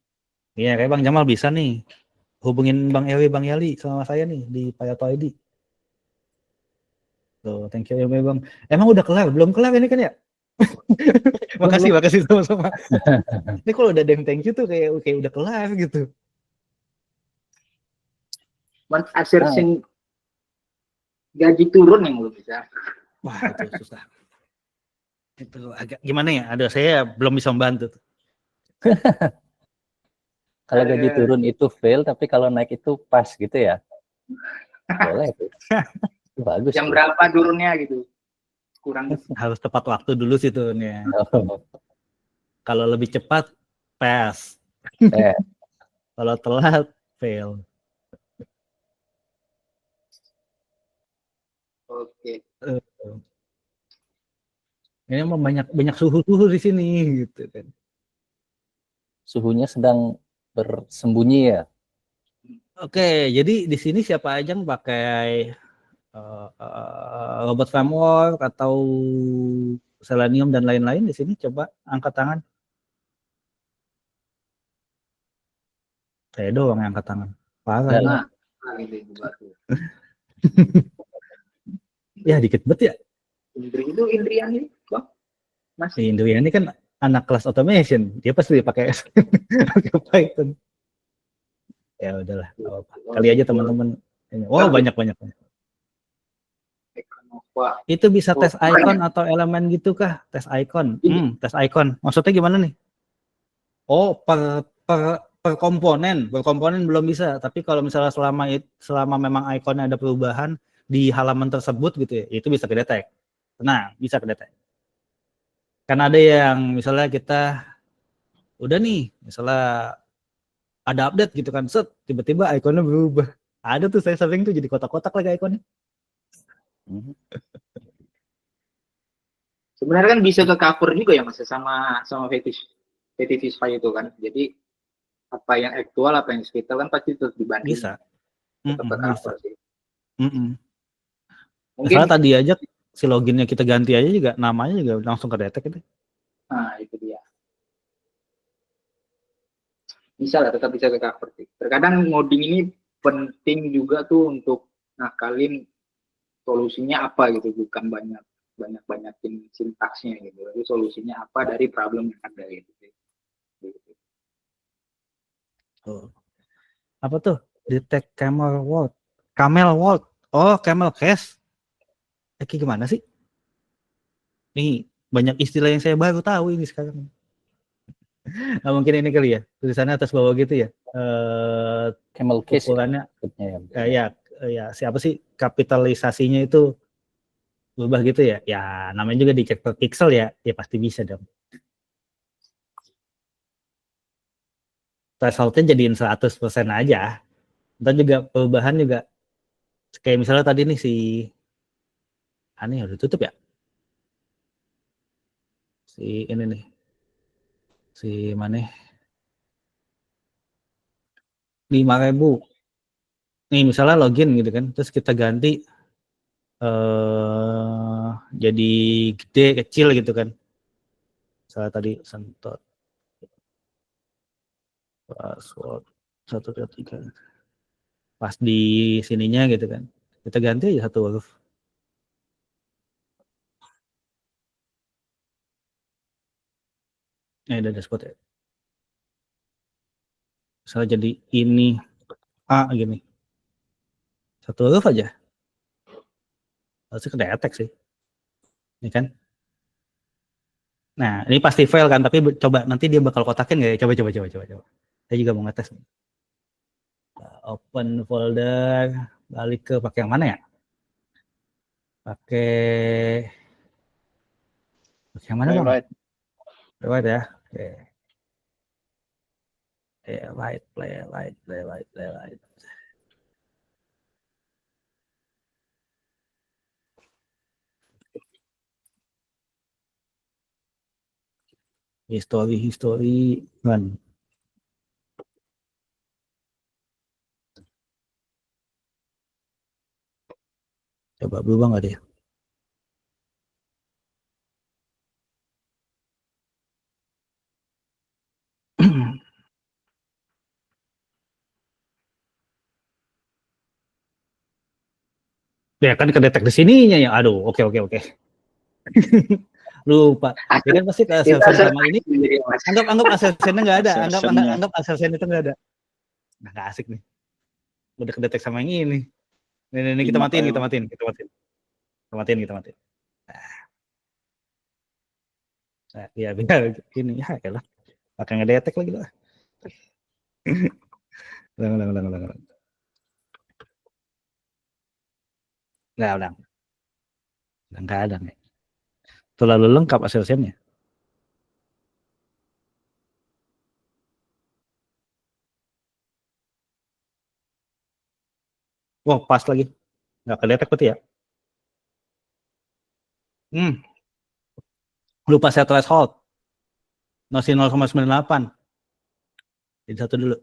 Iya, kayak Bang Jamal bisa nih hubungin Bang Eri, Bang Yali sama saya nih di Payato ID. Tuh, thank you ya Bang. Emang udah kelar? Belum kelar ini kan ya? Makasih sama-sama. Ini kalau udah ada yang thank you tuh kayak udah kelar gitu. Men-assertion gaji turun yang belum bisa. Wah, itu susah. Itu agak gimana ya? Ada saya belum bisa membantu. Kalau gaji turun itu fail, tapi kalau naik itu pas gitu ya. Boleh tuh. Itu bagus Jam tuh. berapa turunnya gitu. Kurang Harus tepat waktu dulu sih turunnya. Oh, Kalau lebih cepat, pass. eh, Kalau telat, fail. oke. Eh, Ini emang banyak suhu di sini gitu kan. suhunya sedang bersembunyi ya. Oke, jadi di sini siapa aja yang pakai robot framework atau Selenium dan lain-lain di sini coba angkat tangan. Saya doang yang angkat tangan. Parah ini. Nah, gitu juga tuh. Ya dikit bet ya. Indrian ini, Bang. Mas. Indriani kan anak kelas automation. Dia pasti pakai pakai Python. Ya udahlah, nggak apa-apa. Kali aja teman-teman. Wow, banyak. Wah, Itu bisa oh, tes icon atau elemen gitu kah? Tes icon. Tes icon. Maksudnya gimana nih? Oh, per komponen belum bisa. Tapi kalau misalnya selama memang ikonnya ada perubahan di halaman tersebut gitu ya, itu bisa kedetek. Tenang, bisa kedetek. Kan ada yang misalnya kita udah nih, misalnya ada update gitu kan, set tiba-tiba ikonnya berubah. Ada tuh saya sering tuh jadi kotak-kotak lagi ikonnya. sebenarnya kan bisa ke cover juga ya Mas sama Fetisify itu kan. Jadi apa yang aktual, apa yang sekitar kan pasti terus dibanding. Bisa. Tetap ke cover Bisa. sih. Mungkin Mungkin tadi aja si loginnya kita ganti aja juga, namanya juga langsung kedetek itu. nah itu dia. Bisa lah, tetap bisa ke cover sih. Terkadang ngoding ini penting juga tuh untuk nakalin solusinya apa gitu, bukan banyakin sintaksnya gitu. Tapi solusinya apa dari problem yang ada gitu. Apa tuh? Detect camel world. Oh, camel case. Kayak gimana sih? Nih, banyak istilah yang saya baru tahu ini sekarang. Nah, mungkin ini kali ya, tulisannya atas bawah gitu ya. Camel case Ukurannya, ya. ya siapa sih kapitalisasinya itu berubah gitu ya? Ya, namanya juga dicek per pixel ya, ya pasti bisa dong. Thresholdnya jadiin 100% aja. Ntar juga perubahan juga, kayak misalnya tadi nih si aneh udah tutup ya, si ini nih, si mana 5.000 nih misalnya login gitu kan, terus kita ganti jadi gede kecil gitu kan, misalnya tadi sentot password 123 pas di sininya gitu kan, kita ganti aja satu huruf. Ada dashboard ya, misalnya jadi ini A gini, satu huruf aja harusnya kedetek sih ini kan. Nah ini pasti fail kan, tapi coba nanti dia bakal kotakin nggak ya, coba saya juga mau ngetes. Open folder, balik ke pakai yang mana ya, pakai yang mana bang? Lewat ya. Oke. Playwright. History run. Coba berubah nggak dia? Ya kan kedetek di sininya ya. Aduh, oke. Lupa. Ya kan pasti Itu ASLSN asal sama ini. sendiri, Mas. Anggap ASLSN-nya nggak ada. Assertion-nya. Anggap ASLSN itu nggak ada. Nah, nggak asik nih. Udah kedetek sama yang ini. Ini kita Lima matiin. kali. Kita matiin. Nah, ya biar ini ya elah. Pakai ngedetek lagi lah. Ulang. Udah nggak ada nih. Terlalu lengkap ASLSN-nya. Wah, pas lagi. Nggak kedetek berarti ya. Lupa set threshold. Masih 0,98. Jadi satu dulu.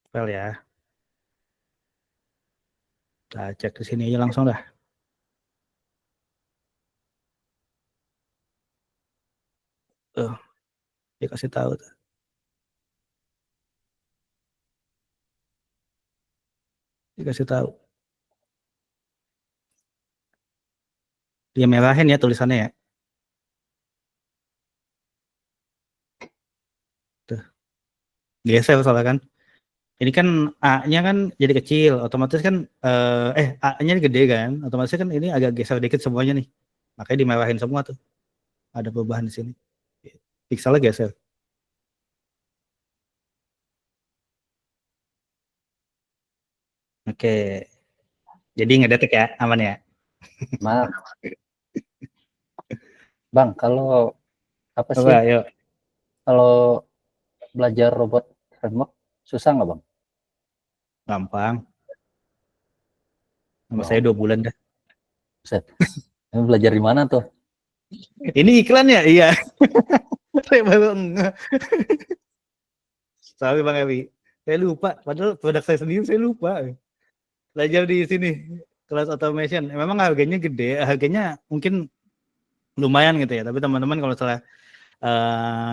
Fail ya. Kita cek di sini aja langsung dah. Dia kasih tahu. Dia merahin ya tulisannya ya. Tuh. Geser soalnya kan. Ini kan A-nya kan jadi kecil, otomatis kan A-nya gede kan, otomatis kan ini agak geser dikit semuanya nih. Makanya dimerahin semua tuh. Ada perubahan di sini. Pikselnya geser. Oke. Jadi ngedetek ya, aman ya. Maaf. Bang, kalau apa sih? Coba, yuk. Kalau belajar robot framework susah nggak, Bang? Gampang. Nama Oh. saya 2 bulan dah. Buset. Ini belajar di mana tuh? Ini iklan ya? Iya. Saya baru Sorry Bang Ewi. Saya lupa. Padahal produk saya sendiri saya lupa. Belajar di sini. Kelas automation. Memang harganya gede. Harganya mungkin lumayan gitu ya. Tapi teman-teman kalau salah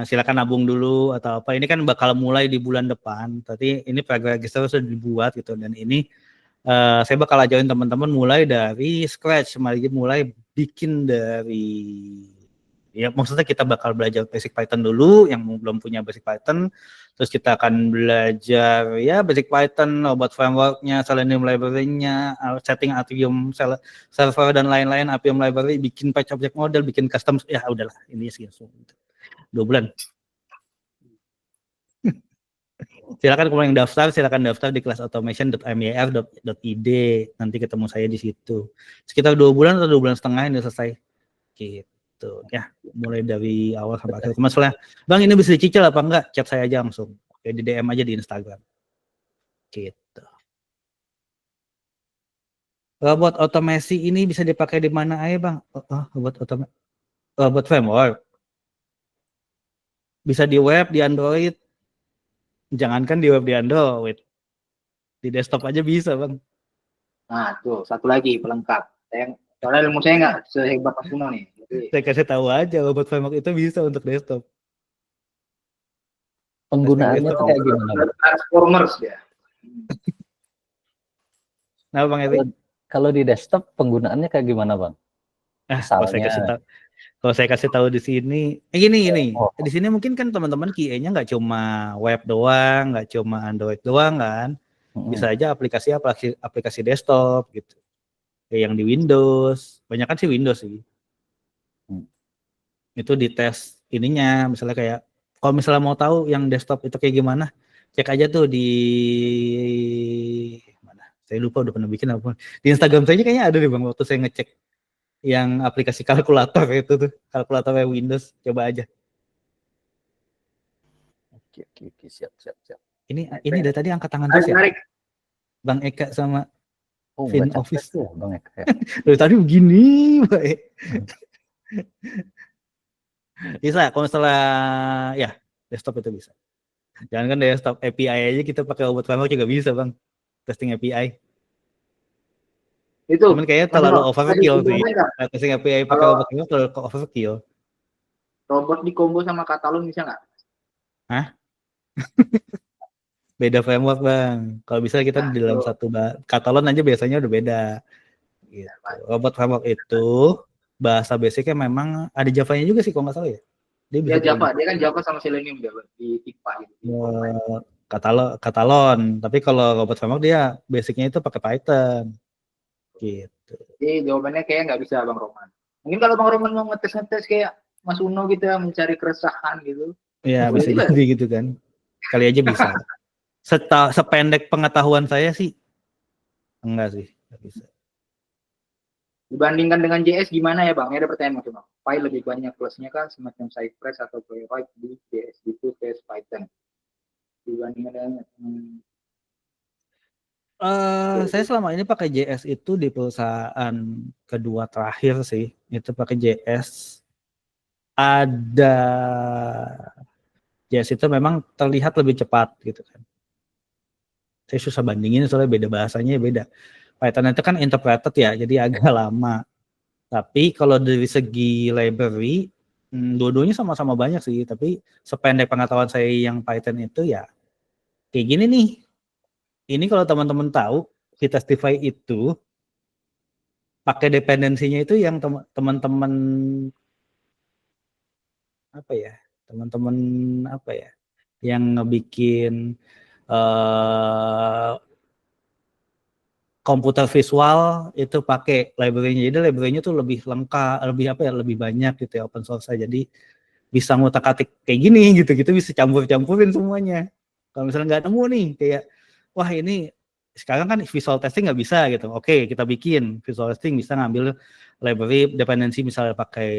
silakan nabung dulu atau apa. Ini kan bakal mulai di bulan depan. Tapi ini program register sudah dibuat gitu. Dan ini saya bakal ajarin teman-teman mulai dari scratch, mulai bikin dari ya maksudnya kita bakal belajar basic Python dulu yang belum punya basic Python, terus kita akan belajar ya basic Python, robot framework-nya, Selenium library-nya, setting Atrium server dan lain-lain, Appium library, bikin patch object model, bikin custom, ya udahlah ini sih 2 bulan. Silakan kalau yang daftar, silakan daftar di kelas automation.mir.id. Nanti ketemu saya di situ. Sekitar 2 bulan atau 2 bulan setengah ini selesai. Gitu ya. Mulai dari awal sampai akhir. Masalah, Bang ini bisa dicicil apa enggak? Chat saya aja langsung. Kayak di DM aja di Instagram. Gitu. Robot otomasi ini bisa dipakai di mana aja, Bang? Robot framework. Bisa di web, di Android. Jangankan di web, di Android. Di desktop aja bisa, Bang. Nah, tuh satu lagi pelengkap. Soalnya ilmu saya nggak sehebat Mas Kuno nih. Jadi, Saya kasih tahu aja robot framework itu bisa untuk desktop. Penggunaannya tuh kayak gimana, Bang? Transformers ya. Nah, Bang Evi. Kalau di desktop penggunaannya kayak gimana, Bang? Kalau saya kasih tahu di sini, gini. Oh. Di sini mungkin kan teman-teman QA-nya nggak cuma web doang, nggak cuma Android doang kan, bisa aja aplikasi desktop gitu, kayak yang di Windows, banyak kan sih Windows sih. Itu dites ininya, misalnya kayak, kalau misalnya mau tahu yang desktop itu kayak gimana, cek aja tuh di mana? Saya lupa udah pernah bikin apa. Di Instagram saya kayaknya ada deh Bang, waktu saya ngecek yang aplikasi kalkulator itu tuh, kalkulator Windows, coba aja. Oke, siap. Ini dari tadi angkat tangan terus ya? Menarik. Bang Eka sama Oh, Fin nggak capek Office. tuh ya, Bang Eka ya. Dari tadi begini, baik. Bisa kalau misalnya ya desktop itu bisa. Jangan kan desktop API aja kita pakai Obot Framework juga bisa bang, testing API. Itu Cuman kayaknya Mas terlalu Bimo, tadi overkill sih. gimana nggak? Testing API pakai Kalau Obot Framework terlalu overkill. robot di combo sama Katalon bisa nggak? Hah? Beda framework bang. Kalau bisa kita Nah, di itu dalam satu katalon aja biasanya udah beda. Gitu. Robot framework itu bahasa basicnya memang ada Java-nya juga sih kalau nggak salah ya. Dia dia bisa pakai Java, dia kan Java sama Selenium dia di tipa gitu di combine. katalon. Tapi kalau robot framework dia basicnya itu pakai Python. Gitu. Jadi jawabannya kayak nggak bisa Bang Roman. Mungkin kalau Bang Roman mau ngetes gitu ya, Mas Uno gitu ya, mencari keresahan gitu. Ya Boleh bisa juga. jadi gitu kan. Kali aja bisa. Sependek pengetahuan saya sih enggak sih, enggak bisa. Dibandingkan dengan JS gimana ya Bang? Ini ada pertanyaan Mas Uno. File lebih banyak plusnya kan semacam Cypress atau Playwright di JS itu vs Python. Dibandingkan dengan Saya selama ini pakai JS itu di perusahaan kedua terakhir sih. Itu pakai JS. Ada JS itu memang terlihat lebih cepat gitu kan. Saya susah bandingin soalnya beda bahasanya beda. Python itu kan interpreted ya, jadi agak lama. Tapi kalau dari segi library, dua-duanya sama-sama banyak sih. Tapi sependek pengetahuan saya yang Python itu ya kayak gini nih. Ini kalau teman-teman tahu, Vitastify itu pakai dependensinya itu yang teman-teman apa ya? Teman-teman apa ya? Yang ngebikin komputer visual itu pakai library-nya. Jadi library-nya tuh lebih lengkap, lebih apa ya? Lebih banyak gitu ya open source. Jadi bisa ngutak-atik kayak gini gitu-gitu bisa campur-campurin semuanya. Kalau misalnya nggak nemu nih kayak wah ini sekarang kan visual testing nggak bisa gitu. Oke, kita bikin visual testing bisa ngambil library dependensi misalnya pakai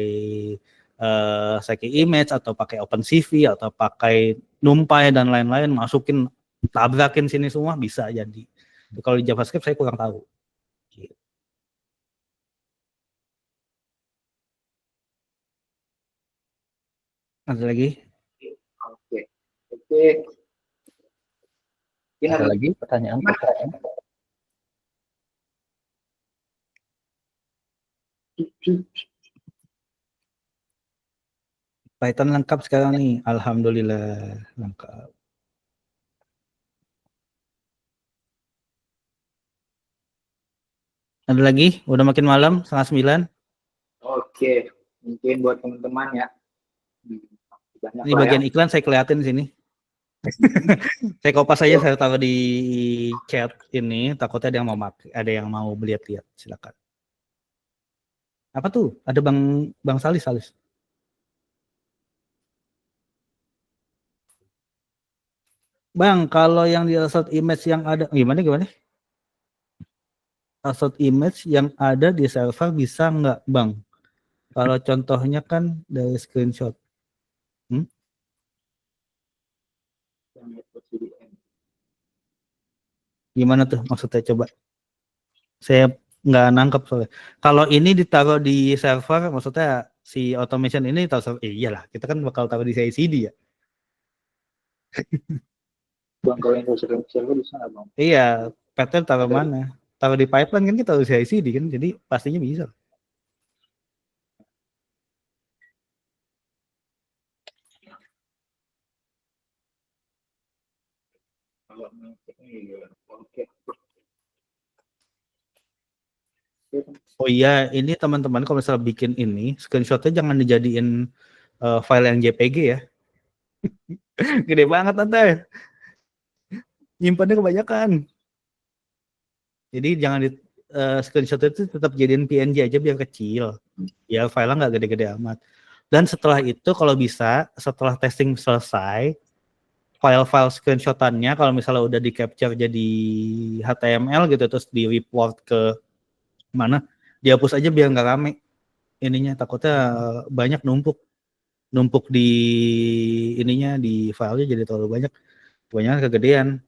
Scikit image atau pakai OpenCV atau pakai NumPy dan lain-lain masukin tabrakin sini semua bisa jadi. Kalau di JavaScript saya kurang tahu. Ada lagi? Oke. Oke. Ada lagi pertanyaan? Python lengkap sekarang nih, alhamdulillah lengkap. Ada lagi? Udah makin malam, 8:30. Oke, mungkin buat teman-teman ya. Banyak Ini lah bagian ya. iklan saya kelihatin sini. Saya kopas aja, saya taruh di chat ini. Takutnya ada yang mau ada yang mau lihat-lihat. Silakan. Apa tuh? Ada Bang Salis. Bang, kalau yang di asset image yang ada gimana? Asset image yang ada di server bisa nggak, Bang? Kalau contohnya kan dari screenshot. Gimana tuh maksudnya coba? Saya nggak nangkep soalnya. Kalau ini ditaruh di server, maksudnya si automation ini taruh iyalah, kita kan bakal taruh di CI/CD ya. Bang, kalau yang server bisa nggak Bang? Iya, pattern taruh mana? Taruh di pipeline kan kita taruh di CI/CD kan, jadi pastinya bisa. Oke. Oh iya, ini teman-teman kalau misalnya bikin ini, screenshotnya jangan dijadiin file yang JPG ya. Gede banget nanti. Nyimpannya kebanyakan. Jadi jangan di screenshot itu tetap jadiin PNG aja biar kecil. Ya filenya nggak gede-gede amat. Dan setelah itu kalau bisa, setelah testing selesai, file-file screenshotannya kalau misalnya udah di capture jadi HTML gitu terus di report ke mana, dihapus aja biar nggak rame ininya, takutnya banyak numpuk di ininya di filenya jadi terlalu banyak kegedean.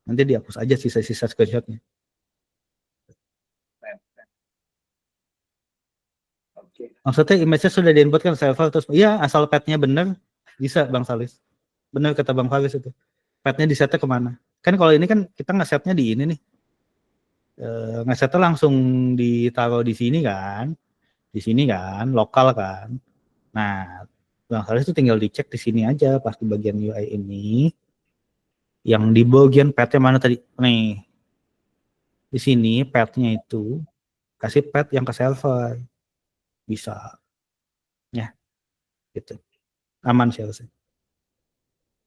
Nanti dihapus aja sisa-sisa screenshotnya. Oke. Maksudnya image-nya sudah di-input kan server terus, iya asal path-nya bener bisa Bang Salis. Bener kata Bang Salis itu. Path-nya di-setnya kemana? Kan kalau ini kan kita nge-setnya di ini nih. Nge-setnya langsung ditaruh di sini kan. Di sini kan, lokal kan. Nah, Bang Salis itu tinggal dicek di sini aja pas di bagian UI ini. Yang di bagian path-nya mana tadi? Nih. Di sini path-nya itu kasih path yang ke server. Bisa. Ya. Gitu. Aman sih harusnya.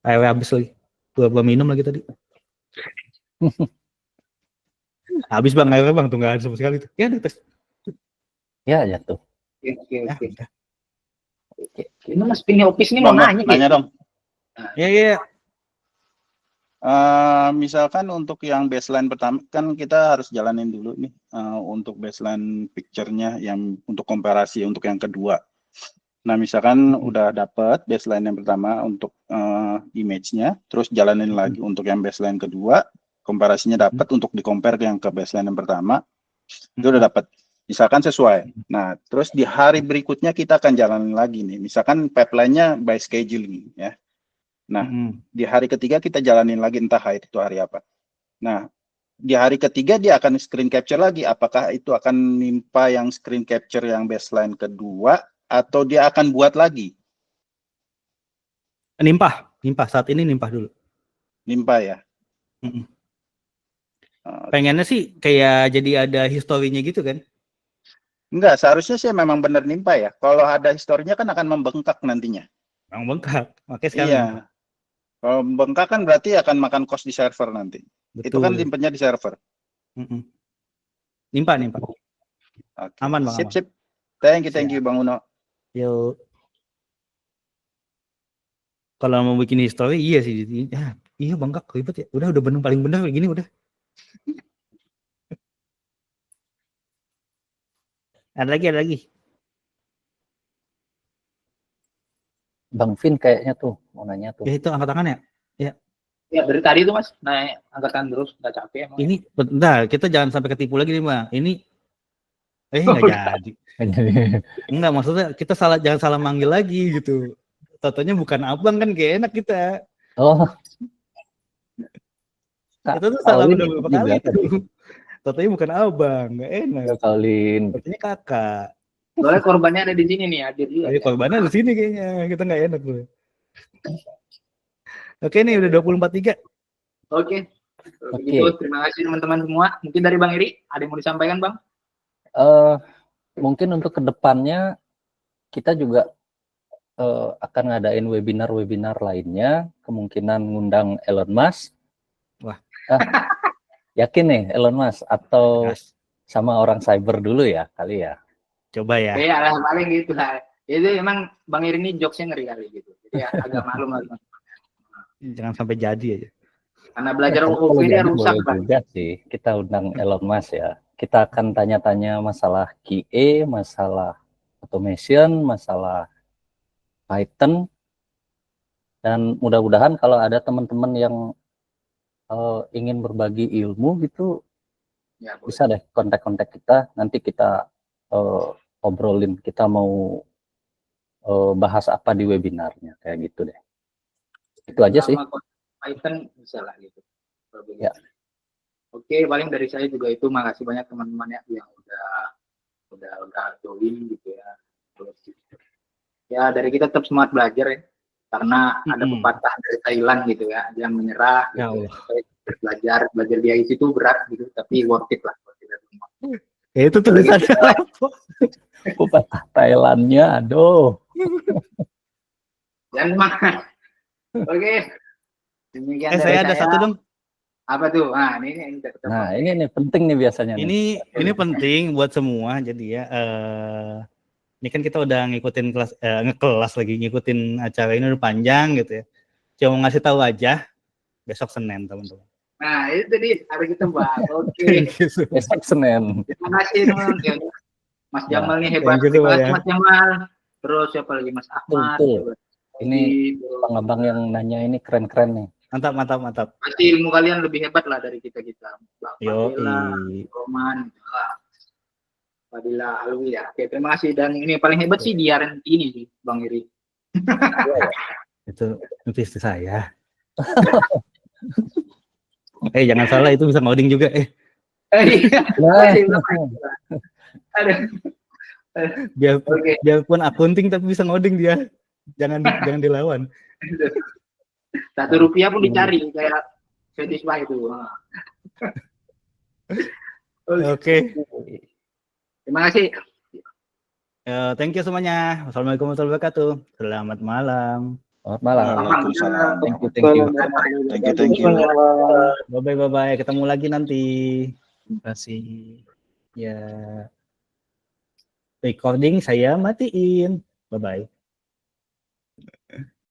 Ayo habis lagi. Belum minum lagi tadi. Habis Bang, ayo Bang, tuh nggak ada sama sekali tuh. Ya udah tes. Ya jatuh. Oke. Ya, udah. Ini Mas Pini Opis ini Bang, mau nanya nanya gitu. dong. Ya. Misalkan untuk yang baseline pertama kan kita harus jalanin dulu nih untuk baseline picture-nya yang untuk komparasi untuk yang kedua. Nah, misalkan udah dapet baseline yang pertama untuk image-nya, terus jalanin lagi untuk yang baseline kedua, komparasinya dapat untuk di-compare yang ke baseline yang pertama, itu udah dapat. Misalkan sesuai. Nah, terus di hari berikutnya kita akan jalanin lagi nih. Misalkan pipeline-nya by scheduling ya. Nah, di hari ketiga kita jalanin lagi entah itu hari apa. Nah, di hari ketiga dia akan screen capture lagi. Apakah itu akan nimpa yang screen capture yang baseline kedua atau dia akan buat lagi? Nimpah saat ini nimpah dulu. Nimpa ya. Pengennya sih kayak jadi ada historinya gitu kan? Enggak, seharusnya sih memang benar nimpa ya. Kalau ada historinya kan akan membengkak nantinya. Bang bengkak. Makanya sekarang Iya. Kalau membengkak kan berarti akan makan cost di server nanti. betul. Itu kan simpennya di server. Nimpa. Oke. Aman Bang. Sip. Thank you Bang Uno. Yuk. Kalau mau bikin history iya sih. Iya bengkak ribet ya. Udah bener paling bener kayak gini udah. Ada lagi. Bang Vin kayaknya tuh mau nanya tuh. Ya itu angkat tangan ya. Ya dari tadi tuh Mas naik angkatan terus nggak capek emang. Ini bentar, kita jangan sampai ketipu lagi nih Bang. Ini nggak jadi. Enggak, maksudnya kita jangan salah manggil lagi gitu. Totonya bukan abang kan kayak enak kita. Oh. Kita tuh salah udah berapa kali tuh. Totonya bukan abang, nggak enak. Kalin. Totonya kakak. Soalnya korbannya ada di sini nih, hadir juga. Korbannya di sini kayaknya. Kita nggak enak tuh. Oke nih udah 24.3. Oke. Begitu, terima kasih teman-teman semua. Mungkin dari Bang Eri ada yang mau disampaikan Bang? Mungkin untuk kedepannya kita juga akan ngadain webinar lainnya, kemungkinan ngundang Elon Musk. Wah. Yakin nih Elon Musk atau sama orang cyber dulu ya kali ya. Coba ya. Iya lah paling gitu lah. Itu emang Bang Eri ini jokesnya ngeri kali gitu. Jadi agak malu. Jangan sampai jadi aja. Karena belajar OOP dia rusak Bang. Juga sih kita undang Elon Musk ya. Kita akan tanya-tanya masalah QA, masalah automation, masalah Python, dan mudah-mudahan kalau ada teman-teman yang ingin berbagi ilmu gitu, ya, bisa deh kontak-kontak kita. Nanti kita obrolin. Kita mau bahas apa di webinarnya kayak gitu deh. Itu aja sih. Python bisa lah gitu. Ya. Oke, paling dari saya juga itu. Makasih banyak teman-teman yang udah join gitu ya. Terus ya dari kita tetap semangat belajar ya. Karena ada pepatah dari Thailand gitu ya, jangan menyerah. Gitu. Belajar di IC itu berat gitu, tapi worth it lah. Ya itu tulisannya apa? Pepatah Thailandnya, aduh. Jangan semangat. Oke. Demikian saya ada satu dong. Apa tuh? Ini nih penting nih biasanya. Ini penting buat semua. Jadi ya, ini kan kita udah ngikutin ngikutin acara ini udah panjang gitu ya. Cuma ngasih tahu aja besok Senin teman-teman. Nah itu tadi hari kita bahas. Oke. Besok Senin. Terima kasih teman-teman. Mas Jamal nih hebat. Terima kasih Mas Jamal. Terus siapa lagi Mas Ahmad. Betul. Ini abang-abang yang nanya ini keren-keren nih. Mantap, mantap, mantap. Pasti ilmu kalian lebih hebat lah dari kita-kita. Mbak Yo, Fadila, Roman, Fadila Alwi ya. Oke, terima kasih. Dan ini paling hebat sih di R&D ini sih, Bang Iri. itu istri saya. Jangan salah, itu bisa ngoding juga. Iya. Aduh. Biarpun akunting tapi bisa ngoding dia. Jangan dilawan. Rp1 pun dicari kayak Fetisma itu. Oke. Terima kasih. Thank you semuanya. Wassalamualaikum warahmatullahi wabarakatuh. Selamat malam. Selamat malam. Waalaikumsalam. Thank you. Thank you. Bye-bye. Ketemu lagi nanti. Terima kasih. Ya. Recording saya matiin. Bye-bye.